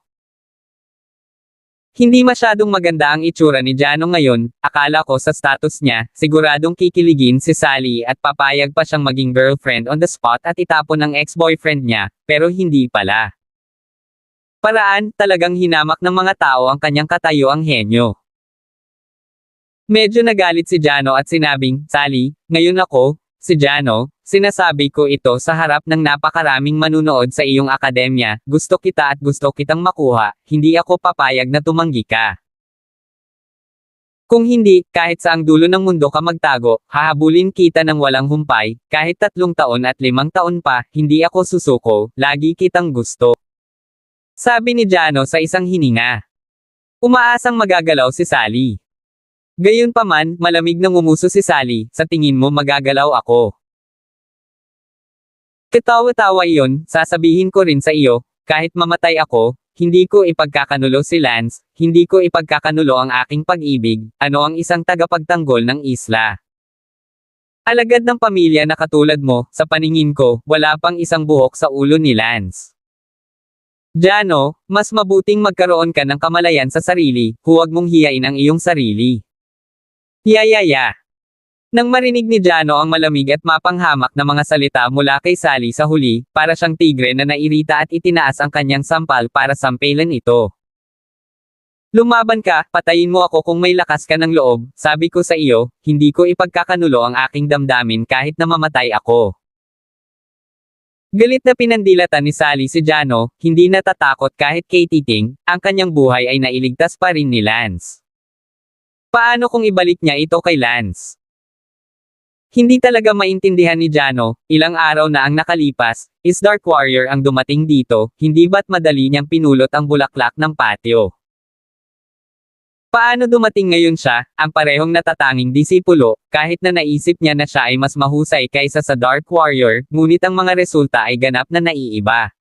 Hindi masyadong maganda ang itsura ni Jano ngayon, akala ko sa status niya, siguradong kikiligin si Sally at papayag pa siyang maging girlfriend on the spot at itapon ang ex-boyfriend niya, pero hindi pala. Paraan, talagang hinamak ng mga tao ang kanyang katayuang henyo. Medyo nagalit si Jano at sinabing, Sally, ngayon ako, si Jano, sinasabi ko ito sa harap ng napakaraming manunood sa iyong akademya, gusto kita at gusto kitang makuha, hindi ako papayag na tumanggi ka. Kung hindi, kahit saang dulo ng mundo ka magtago, hahabulin kita ng walang humpay, kahit 3 taon at 5 taon pa, hindi ako susuko, lagi kitang gusto. Sabi ni Jano sa isang hininga. Umaasang magagalaw si Sally. Gayunpaman, malamig na ngumuso si Sally, sa tingin mo magagalaw ako. Kitawa-tawa iyon, sasabihin ko rin sa iyo, kahit mamatay ako, hindi ko ipagkakanulo si Lance, hindi ko ipagkakanulo ang aking pag-ibig, ano ang isang tagapagtanggol ng isla. Alagad ng pamilya na katulad mo, sa paningin ko, wala pang isang buhok sa ulo ni Lance. Jano, mas mabuting magkaroon ka ng kamalayan sa sarili, huwag mong hiyain ang iyong sarili. Yayaya. Nang marinig ni Jano ang malamig at mapanghamak na mga salita mula kay Sally sa huli, para siyang tigre na nairita at itinaas ang kanyang sampal para sampelan ito. Lumaban ka, patayin mo ako kung may lakas ka ng loob, sabi ko sa iyo, hindi ko ipagkakanulo ang aking damdamin kahit na mamatay ako. Galit na pinandilatan ni Sally si Jano, hindi natatakot kahit kay Titing, ang kanyang buhay ay nailigtas pa rin ni Lance. Paano kung ibalik niya ito kay Lance? Hindi talaga maintindihan ni Jano, ilang araw na ang nakalipas, is Dark Warrior ang dumating dito, hindi ba't madali niyang pinulot ang bulaklak ng patio? Paano dumating ngayon siya, ang parehong natatanging disipulo, kahit na naisip niya na siya ay mas mahusay kaysa sa Dark Warrior, ngunit ang mga resulta ay ganap na naiiba.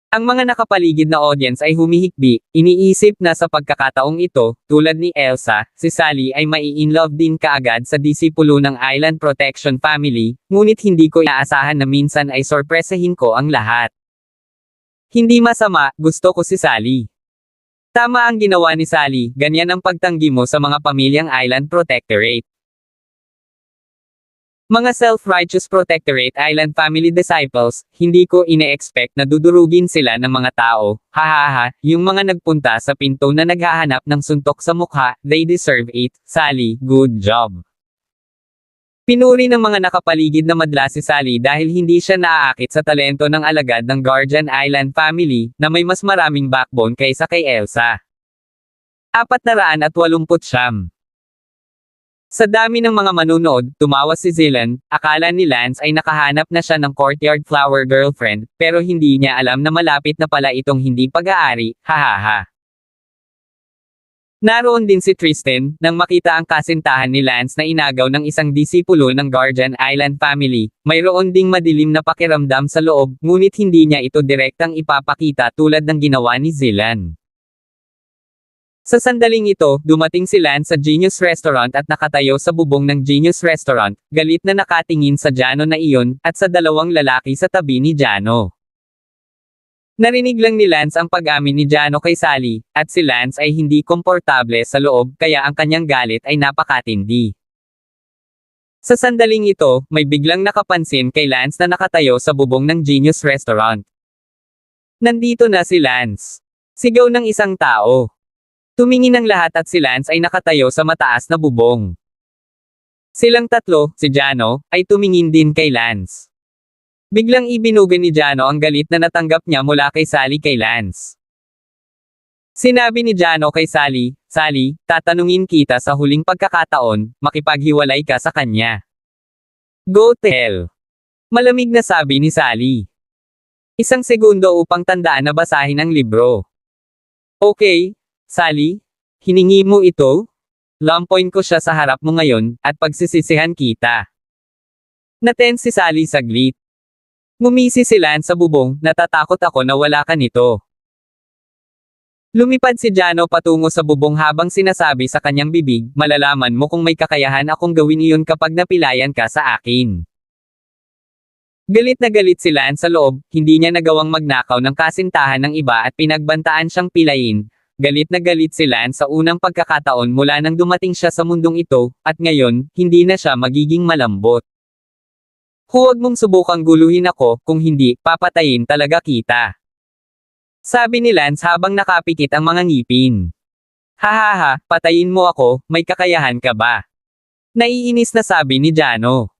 Ang mga nakapaligid na audience ay humihikbi, iniisip na sa pagkakataong ito, tulad ni Elsa, si Sally ay mai-inlove din kaagad sa disipulo ng Island Protection Family, ngunit hindi ko inaasahan na minsan ay sorpresahin ko ang lahat. Hindi masama, gusto ko si Sally. Tama ang ginawa ni Sally, ganyan ang pagtanggi mo sa mga pamilyang Island Protectorate. Mga self-righteous Protectorate Island family disciples, hindi ko ine-expect na dudurugin sila ng mga tao, hahaha, yung mga nagpunta sa pinto na naghahanap ng suntok sa mukha, they deserve it, Sally, good job. Pinuri ng mga nakapaligid na madla si Sally dahil hindi siya naaakit sa talento ng alagad ng Guardian Island family, na may mas maraming backbone kaysa kay Elsa. 489. Sa dami ng mga manunood, tumawa si Zilan, akala ni Lance ay nakahanap na siya ng courtyard flower girlfriend, pero hindi niya alam na malapit na pala itong hindi pag-aari, hahaha. Naroon din si Tristan, nang makita ang kasintahan ni Lance na inagaw ng isang disipulo ng Guardian Island family, mayroon ding madilim na pakiramdam sa loob, ngunit hindi niya ito direktang ipapakita tulad ng ginawa ni Zilan. Sa sandaling ito, dumating si Lance sa Genius Restaurant at nakatayo sa bubong ng Genius Restaurant, galit na nakatingin sa Jano na iyon, at sa dalawang lalaki sa tabi ni Jano. Narinig lang ni Lance ang pag-amin ni Jano kay Sally, at si Lance ay hindi komportable sa loob kaya ang kanyang galit ay napakatindi. Sa sandaling ito, may biglang nakapansin kay Lance na nakatayo sa bubong ng Genius Restaurant. Nandito na si Lance. Sigaw ng isang tao. Tumingin ang lahat at si Lance ay nakatayo sa mataas na bubong. Silang tatlo, si Jano, ay tumingin din kay Lance. Biglang ibinugan ni Jano ang galit na natanggap niya mula kay Sally kay Lance. Sinabi ni Jano kay Sally, "Sally, tatanungin kita sa huling pagkakataon, makipaghiwalay ka sa kanya." "Go to hell." Malamig na sabi ni Sally. Isang segundo upang tandaan na basahin ang libro. "Okay, Sally, hiningi mo ito? Lampoin ko siya sa harap mo ngayon, at pagsisisihan kita." Natense si Sally saglit. Ngumisi si Lance sa bubong, "Natatakot ako na wala ka nito." Lumipad si Jano patungo sa bubong habang sinasabi sa kanyang bibig, "Malalaman mo kung may kakayahan akong gawin iyon kapag napilayan ka sa akin." Galit na galit si Lance sa loob, hindi niya nagawang magnakaw ng kasintahan ng iba at pinagbantaan siyang pilayin. Galit na galit si Lance sa unang pagkakataon mula nang dumating siya sa mundong ito, at ngayon, hindi na siya magiging malambot. "Huwag mong subukang guluhin ako, kung hindi, papatayin talaga kita." Sabi ni Lance habang nakapikit ang mga ngipin. "Hahaha, patayin mo ako, may kakayahan ka ba?" Naiinis na sabi ni Jano.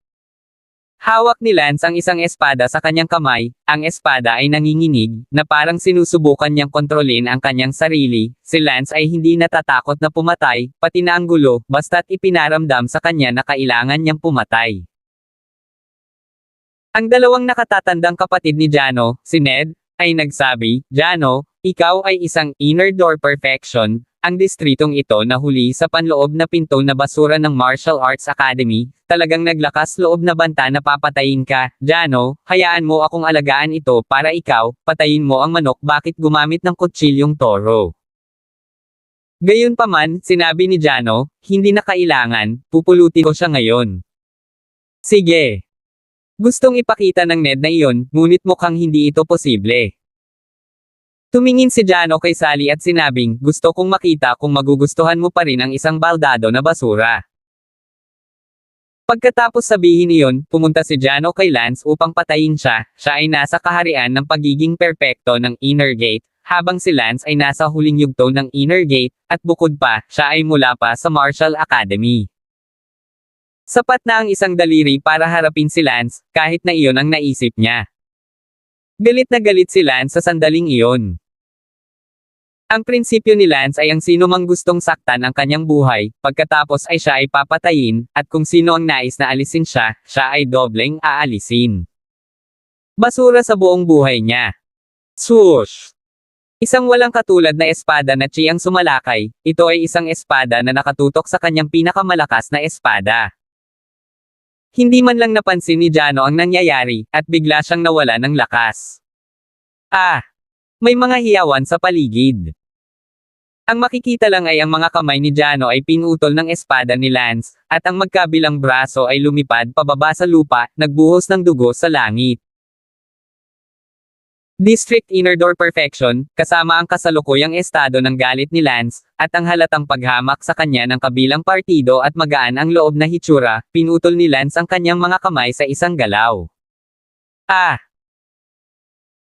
Hawak ni Lance ang isang espada sa kanyang kamay, ang espada ay nanginginig, na parang sinusubukan niyang kontrolin ang kanyang sarili. Si Lance ay hindi natatakot na pumatay, pati na ang gulo, basta't ipinaramdam sa kanya na kailangan niyang pumatay. Ang dalawang nakatatandang kapatid ni Jano, si Ned, ay nagsabi, "Jano, ikaw ay isang inner door perfection." Ang distritong ito na huli sa panloob na pinto na basura ng Martial Arts Academy, talagang naglakas loob na banta na papatayin ka. "Jano, hayaan mo akong alagaan ito para ikaw, patayin mo ang manok, bakit gumamit ng kutsilyong toro?" Gayunpaman, sinabi ni Jano, "Hindi na kailangan, pupulutin ko siya ngayon." "Sige." Gustong ipakita ng Ned na iyon, ngunit mukhang hindi ito posible. Tumingin si Jano kay Sally at sinabing, "Gusto kong makita kung magugustuhan mo pa rin ang isang baldado na basura." Pagkatapos sabihin iyon, pumunta si Jano kay Lance upang patayin siya. Siya ay nasa kaharian ng pagiging perpekto ng Inner Gate, habang si Lance ay nasa huling yugto ng Inner Gate, at bukod pa, siya ay mula pa sa Martial Academy. Sapat na ang isang daliri para harapin si Lance, kahit na iyon ang naisip niya. Galit na galit si Lance sa sandaling iyon. Ang prinsipyo ni Lance ay ang sino mang gustong saktan ang kanyang buhay, pagkatapos ay siya ay papatayin, at kung sino ang nais na alisin siya, siya ay dobleng aalisin. Basura sa buong buhay niya. Swoosh! Isang walang katulad na espada na Chi ang sumalakay, ito ay isang espada na nakatutok sa kanyang pinakamalakas na espada. Hindi man lang napansin ni Jano ang nangyayari, at bigla siyang nawala ng lakas. May mga hiyawan sa paligid. Ang makikita lang ay ang mga kamay ni Jano ay pinutol ng espada ni Lance, at ang magkabilang braso ay lumipad pababa sa lupa, nagbuhos ng dugo sa langit. District Inner Door Perfection, kasama ang kasalukuyang estado ng galit ni Lance, at ang halatang paghamak sa kanya ng kabilang partido at magaan ang loob na hitsura, pinutol ni Lance ang kanyang mga kamay sa isang galaw.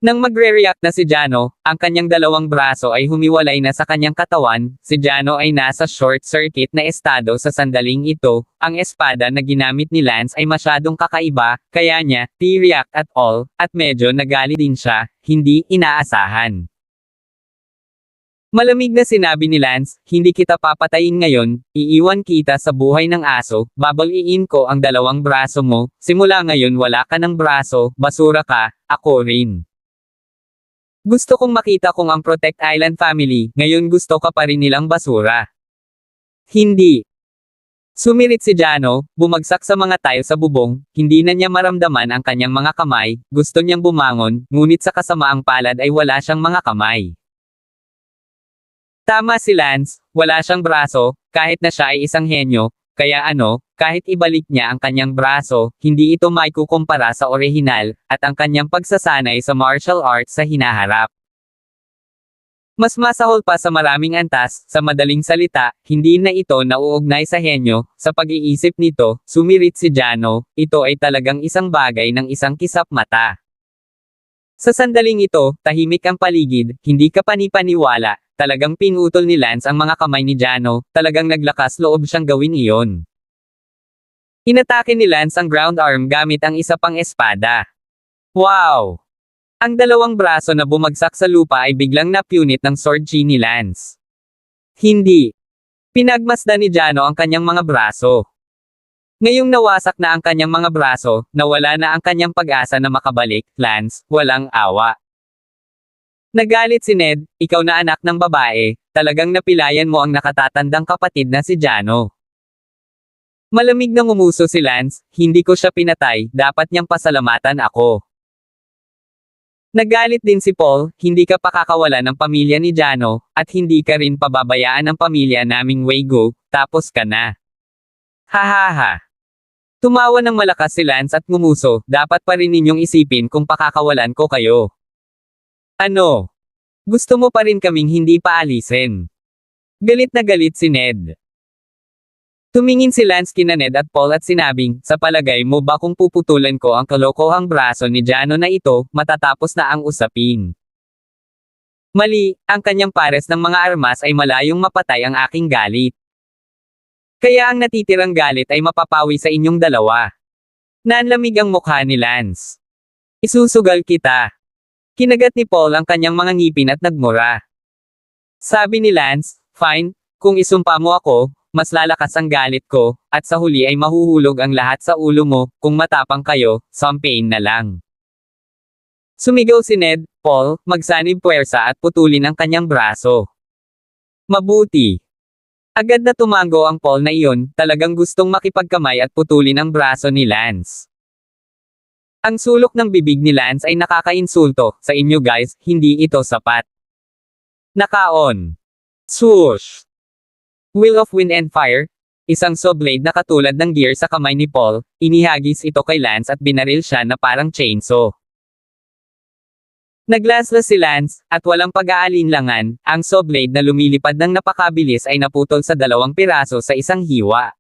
Nang magre-react na si Jano, ang kanyang dalawang braso ay humiwalay na sa kanyang katawan. Si Jano ay nasa short circuit na estado sa sandaling ito. Ang espada na ginamit ni Lance ay masyadong kakaiba, kaya niya, react at all, at medyo nagalit din siya, hindi inaasahan. Malamig na sinabi ni Lance, "Hindi kita papatayin ngayon, iiwan kita sa buhay ng aso, babaliin ko ang dalawang braso mo, simula ngayon wala ka ng braso, basura ka, ako rin. Gusto kong makita kung ang Protect Island family, ngayon gusto ka pa rin nilang basura." "Hindi." Sumirit si Jano, bumagsak sa mga tile sa bubong, hindi na niya maramdaman ang kanyang mga kamay, gusto niyang bumangon, ngunit sa kasamaang palad ay wala siyang mga kamay. Tama si Lance, wala siyang braso, kahit na siya ay isang henyo, kaya kahit ibalik niya ang kanyang braso, hindi ito maikukumpara sa orihinal, at ang kanyang pagsasanay sa martial arts sa hinaharap. Mas masahol pa sa maraming antas, sa madaling salita, hindi na ito nauugnay sa henyo, sa pag-iisip nito, sumirit si Jano, ito ay talagang isang bagay ng isang kisap mata. Sa sandaling ito, tahimik ang paligid, hindi ka panipaniwala, talagang pinutol ni Lance ang mga kamay ni Jano, talagang naglakas loob siyang gawin iyon. Inatake ni Lance ang ground arm gamit ang isa pang espada. Wow! Ang dalawang braso na bumagsak sa lupa ay biglang napunit ng sword chi ni Lance. Hindi. Pinagmasdan ni Jano ang kanyang mga braso. Ngayong nawasak na ang kanyang mga braso, nawala na ang kanyang pag-asa na makabalik, Lance, walang awa. Nagalit si Ned, ikaw na anak ng babae, talagang napilayan mo ang nakatatandang kapatid na si Jano. Malamig na ngumuso si Lance, hindi ko siya pinatay, dapat niyang pasalamatan ako. Nagalit din si Paul, hindi ka pakakawalan ng pamilya ni Jano, at hindi ka rin pababayaan ng pamilya naming Waygo, tapos ka na. Hahaha. Tumawa ng malakas si Lance at ngumuso, dapat pa rin ninyong isipin kung pakakawalan ko kayo. Ano? Gusto mo pa rin kaming hindi paalisin? Galit na galit si Ned. Tumingin si Lance kina Ned at Paul at sinabing, sa palagay mo ba kung puputulan ko ang kalokohang braso ni Jano na ito, matatapos na ang usapin? Mali, ang kanyang pares ng mga armas ay malayong mapatay ang aking galit. Kaya ang natitirang galit ay mapapawi sa inyong dalawa. Nanlamig ang mukha ni Lance. Isusugal kita. Kinagat ni Paul ang kanyang mga ngipin at nagmura. Sabi ni Lance, fine, kung isumpa mo ako, mas lalakas ang galit ko, at sa huli ay mahuhulog ang lahat sa ulo mo, kung matapang kayo, sampain na lang. Sumigaw si Ned, Paul, magsanib puwersa at putulin ang kanyang braso. Mabuti. Agad na tumango ang Paul na iyon, talagang gustong makipagkamay at putulin ang braso ni Lance. Ang sulok ng bibig ni Lance ay nakakainsulto, sa inyo guys, hindi ito sapat. Nakaon. Swoosh. Wheel of Wind and Fire, isang saw blade na katulad ng gear sa kamay ni Paul, inihagis ito kay Lance at binaril siya na parang chainsaw. Naglaslas si Lance, at walang pag-aalinlangan, ang saw blade na lumilipad ng napakabilis ay naputol sa 2 piraso sa isang hiwa.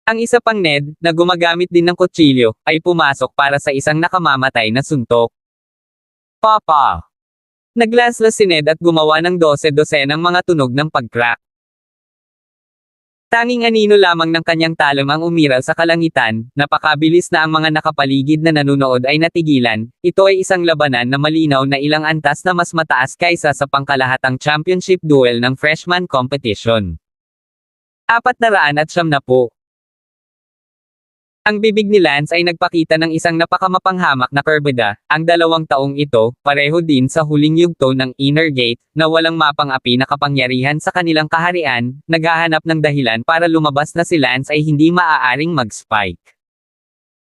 Ang isa pang Ned, na gumagamit din ng kutsilyo, ay pumasok para sa isang nakamamatay na suntok. Papa! Naglaslas si Ned at gumawa ng 12-12 ng mga tunog ng pag-crack. Tanging anino lamang ng kanyang talon ang umiral sa kalangitan, napakabilis na ang mga nakapaligid na nanunood ay natigilan, ito ay isang labanan na malinaw na ilang antas na mas mataas kaysa sa pangkalahatang championship duel ng freshman competition. 490. Ang bibig ni Lance ay nagpakita ng isang napakamapanghamak na kurbada, ang 2 taong ito, pareho din sa huling yugto ng Inner Gate, na walang mapang-api na kapangyarihan sa kanilang kaharian, naghahanap ng dahilan para lumabas na si Lance ay hindi maaaring mag-spike.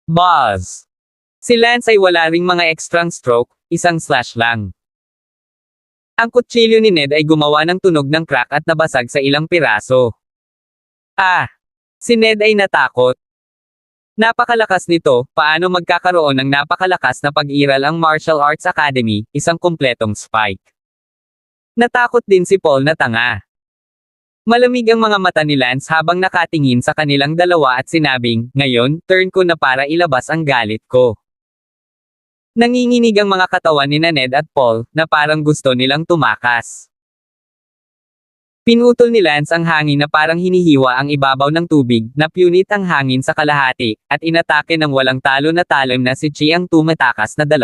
Buzz! Si Lance ay wala ring mga extrang stroke, isang slash lang. Ang kutsilyo ni Ned ay gumawa ng tunog ng crack at nabasag sa ilang piraso. Si Ned ay natakot. Napakalakas nito, paano magkakaroon ng napakalakas na pag-iral ang Martial Arts Academy, isang kumpletong spike. Natakot din si Paul na tanga. Malamig ang mga mata ni Lance habang nakatingin sa kanilang dalawa at sinabing, ngayon, turn ko na para ilabas ang galit ko. Nanginginig ang mga katawan ni Ned at Paul, na parang gusto nilang tumakas. Pinutol ni Lance ang hangin na parang hinihiwa ang ibabaw ng tubig, napunit ang hangin sa kalahati, at inatake ng walang talo na talim na si Chi ang tumatakas na 2.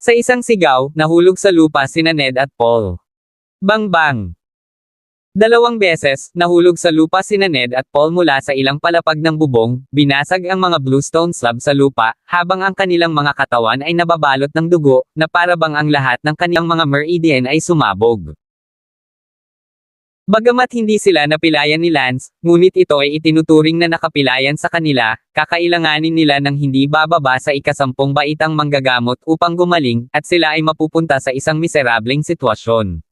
Sa isang sigaw, nahulog sa lupa sina Ned at Paul. Bang-bang! 2 beses, nahulog sa lupa sina Ned at Paul mula sa ilang palapag ng bubong, binasag ang mga bluestone slab sa lupa, habang ang kanilang mga katawan ay nababalot ng dugo, na para bang ang lahat ng kanilang mga meridian ay sumabog. Bagamat hindi sila napilayan ni Lance, ngunit ito ay itinuturing na nakapilayan sa kanila, kakailanganin nila ng hindi bababa sa 10 baitang manggagamot upang gumaling, at sila ay mapupunta sa isang miserableng sitwasyon.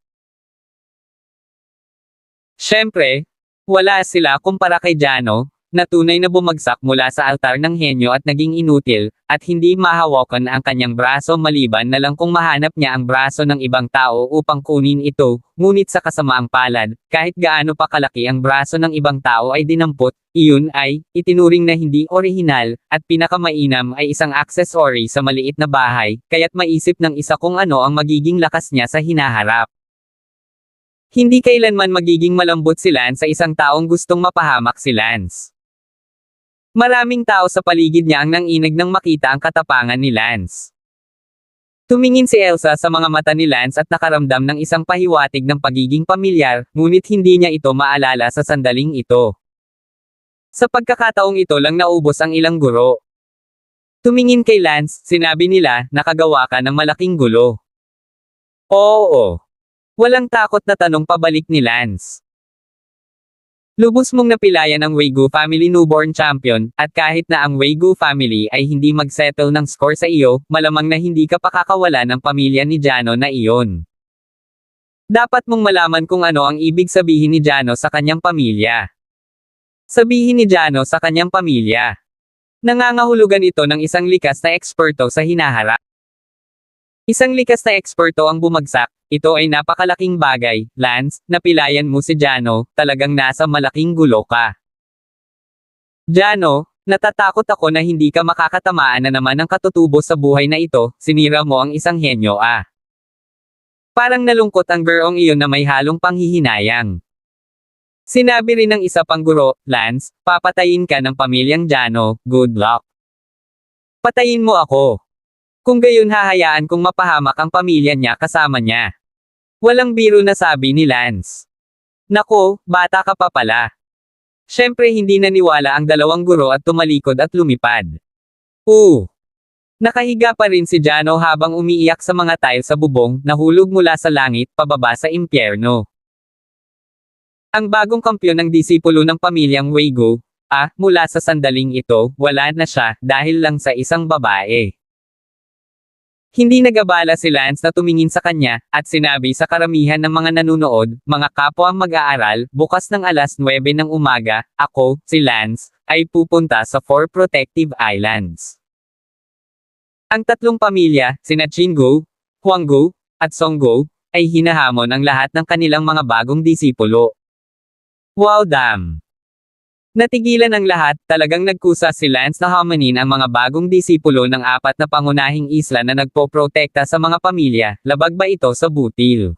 Siyempre, wala sila kumpara kay Jano, na tunay na bumagsak mula sa altar ng henyo at naging inutil, at hindi mahawakan ang kanyang braso maliban na lang kung mahanap niya ang braso ng ibang tao upang kunin ito, ngunit sa kasamaang palad, kahit gaano pa kalaki ang braso ng ibang tao ay dinampot, iyon ay, itinuring na hindi orihinal, at pinakamainam ay isang accessory sa maliit na bahay, kaya't maisip ng isa kung ano ang magiging lakas niya sa hinaharap. Hindi kailanman magiging malambot si Lance sa isang taong gustong mapahamak si Lance. Maraming tao sa paligid niya ang nanginig nang makita ang katapangan ni Lance. Tumingin si Elsa sa mga mata ni Lance at nakaramdam ng isang pahiwatig ng pagiging pamilyar, ngunit hindi niya ito maalala sa sandaling ito. Sa pagkakataong ito lang naubos ang ilang guro. Tumingin kay Lance, sinabi nila, nakagawa ka ng malaking gulo. Oo. Walang takot na tanong pabalik ni Lance. Lubos mong napilayan ang Wei-Gu family newborn champion, at kahit na ang Wei-Gu family ay hindi mag-settle ng score sa iyo, malamang na hindi ka pakakawala ng pamilya ni Jano na iyon. Dapat mong malaman kung ano ang ibig sabihin ni Jano sa kanyang pamilya. Sabihin ni Jano sa kanyang pamilya. Nangangahulugan ito ng isang likas na eksperto sa hinaharap. Isang likas na eksperto ang bumagsak. Ito ay napakalaking bagay, Lance, napilayan mo si Jano, talagang nasa malaking gulo ka. Jano, natatakot ako na hindi ka makakatamaan na naman ng katutubo sa buhay na ito, sinira mo ang isang henyo ah. Parang nalungkot ang girong iyon na may halong panghihinayang. Sinabi rin ng isa pang guro, Lance, papatayin ka ng pamilyang Jano, good luck. Patayin mo ako. Kung gayon hahayaan kong mapahamak ang pamilya niya kasama niya. Walang biro na sabi ni Lance. Nako, bata ka pa pala. Siyempre hindi naniwala ang dalawang guro at tumalikod at lumipad. Nakahiga pa rin si Jano habang umiiyak sa mga tile sa bubong, nahulog mula sa langit, pababa sa impyerno. Ang bagong kampyon ng disipulo ng pamilyang Wei-Gu, mula sa sandaling ito, wala na siya, dahil lang sa isang babae. Hindi nagabala si Lance na tumingin sa kanya, at sinabi sa karamihan ng mga nanunood, mga kapwa mag-aaral, bukas ng alas 9 ng umaga, ako, si Lance, ay pupunta sa 4 protective islands. Ang tatlong pamilya, sina Chingu, Huanggu, at Songgu, ay hinahamon ang lahat ng kanilang mga bagong disipulo. Wow damn! Natigilan ang lahat, talagang nagkusa si Lance na hamanin ang mga bagong disipulo ng 4 na pangunahing isla na nagpoprotekta sa mga pamilya, labag ba ito sa butil?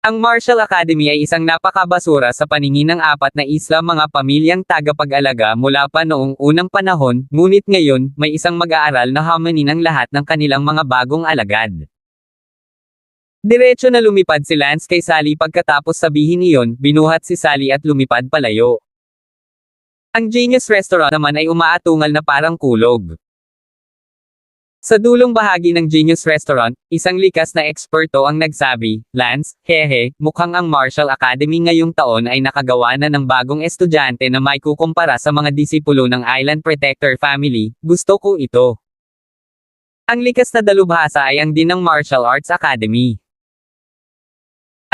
Ang Martial Academy ay isang napakabasura sa paningin ng 4 na isla mga pamilyang tagapag-alaga mula pa noong unang panahon, ngunit ngayon, may isang mag-aaral na hamanin ang lahat ng kanilang mga bagong alagad. Diretso na lumipad si Lance kay Sally pagkatapos sabihin iyon, binuhat si Sally at lumipad palayo. Ang Genius Restaurant naman ay umaatungal na parang kulog. Sa dulong bahagi ng Genius Restaurant, isang likas na eksperto ang nagsabi, Lance, hehe, mukhang ang Martial Academy ngayong taon ay nakagawa na ng bagong estudyante na may kukumpara sa mga disipulo ng Island Protector Family, gusto ko ito. Ang likas na dalubhasa ay ang Dean ng Martial Arts Academy.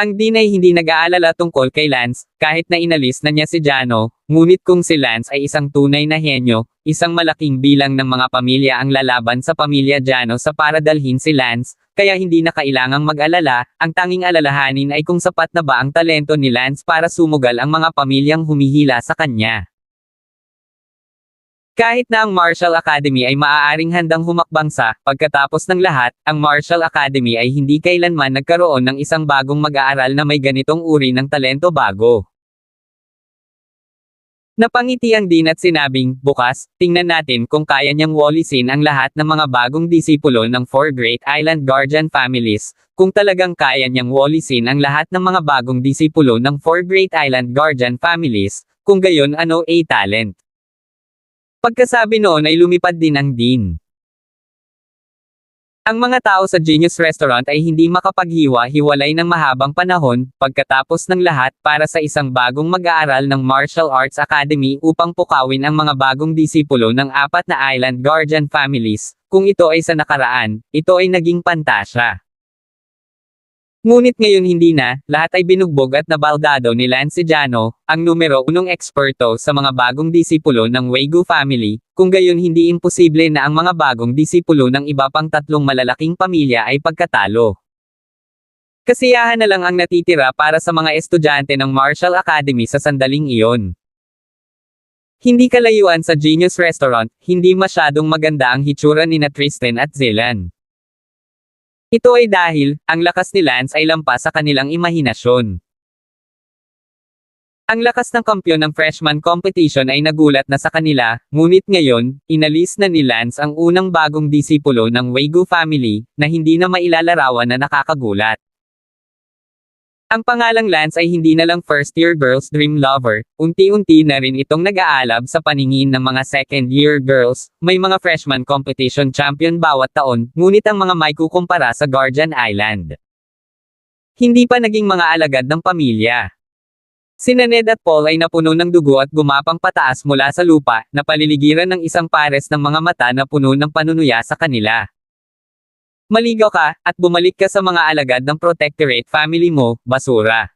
Ang Dean ay hindi nag-aalala tungkol kay Lance, kahit na inalis na niya si Jano, ngunit kung si Lance ay isang tunay na henyo, isang malaking bilang ng mga pamilya ang lalaban sa pamilya Jano sa para dalhin si Lance, kaya hindi na kailangang mag-alala, ang tanging alalahanin ay kung sapat na ba ang talento ni Lance para sumugal ang mga pamilyang humihila sa kanya. Kahit na ang Martial Academy ay maaaring handang humakbang sa, pagkatapos ng lahat, ang Martial Academy ay hindi kailanman nagkaroon ng isang bagong mag-aaral na may ganitong uri ng talento bago. Napangiti ang Dean at sinabing, bukas, tingnan natin kung kaya niyang walisin ang lahat ng mga bagong disipulo ng 4 Great Island Guardian Families, kung talagang kaya niyang walisin ang lahat ng mga bagong disipulo ng 4 Great Island Guardian Families, kung gayon ano ay talent. Pagkasabi noon ay lumipad din ang Dean. Ang mga tao sa Genius Restaurant ay hindi makapaghiwa-hiwalay ng mahabang panahon, pagkatapos ng lahat, para sa isang bagong mag-aaral ng Martial Arts Academy upang pukawin ang mga bagong disipulo ng 4 na Island Guardian Families. Kung ito ay sa nakaraan, ito ay naging pantasya. Ngunit ngayon hindi na, lahat ay binugbog at nabaldado ni Lance Sejano, ang numero unong eksperto sa mga bagong disipulo ng Waygu family, kung gayon hindi imposible na ang mga bagong disipulo ng iba pang tatlong malalaking pamilya ay pagkatalo. Kasiyahan na lang ang natitira para sa mga estudyante ng Marshall Academy sa sandaling iyon. Hindi kalayuan sa Genius Restaurant, hindi masyadong maganda ang hitsura ni Tristan at Zilan. Ito ay dahil, ang lakas ni Lance ay lampas sa kanilang imahinasyon. Ang lakas ng kampyon ng freshman competition ay nagulat na sa kanila, ngunit ngayon, inalis na ni Lance ang unang bagong disipulo ng Waygu family, na hindi na mailalarawan na nakakagulat. Ang pangalang Lance ay hindi na lang first-year girls' dream lover, unti-unti na rin itong nag-aalab sa paningin ng mga second-year girls, may mga freshman competition champion bawat taon, ngunit ang mga may kukumpara sa Guardian Island. Hindi pa naging mga alagad ng pamilya. Sina Ned at Paul ay napuno ng dugo at gumapang pataas mula sa lupa, na paliligiran ng isang pares ng mga mata na puno ng panunuya sa kanila. Maligaw ka, at bumalik ka sa mga alagad ng protectorate family mo, basura.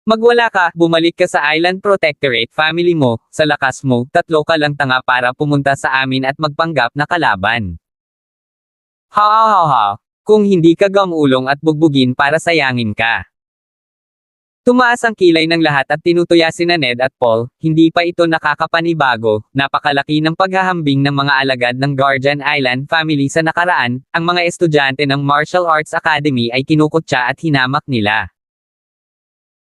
Magwala ka, bumalik ka sa island protectorate family mo, sa lakas mo, tatlo ka lang tanga para pumunta sa amin at magpanggap na kalaban. Ha. Kung hindi ka gamulong at bugbugin para sayangin ka. Tumaas ang kilay ng lahat at tinutuya sina Ned at Paul, hindi pa ito nakakapanibago, napakalaki ng paghahambing ng mga alagad ng Guardian Island family sa nakaraan, ang mga estudyante ng Martial Arts Academy ay kinukutya at hinamak nila.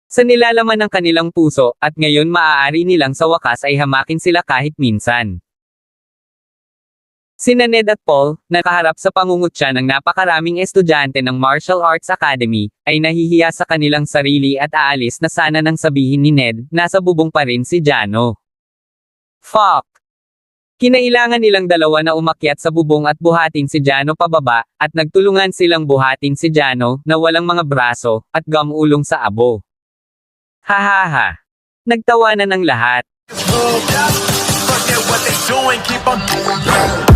Sa nilalaman ng kanilang puso, at ngayon maaari nilang sa wakas ay hamakin sila kahit minsan. Sina Ned at Paul, nakaharap sa pangungutya ng napakaraming estudyante ng Martial Arts Academy, ay nahihiya sa kanilang sarili at aalis na sana nang sabihin ni Ned, nasa bubong pa rin si Jano. Fuck! Kinailangan nilang dalawa na umakyat sa bubong at buhatin si Jano pababa, at nagtulungan silang buhatin si Jano, na walang mga braso, at gamulong sa abo. Hahaha! Nagtawanan ng lahat. What they doing, keep on doing that.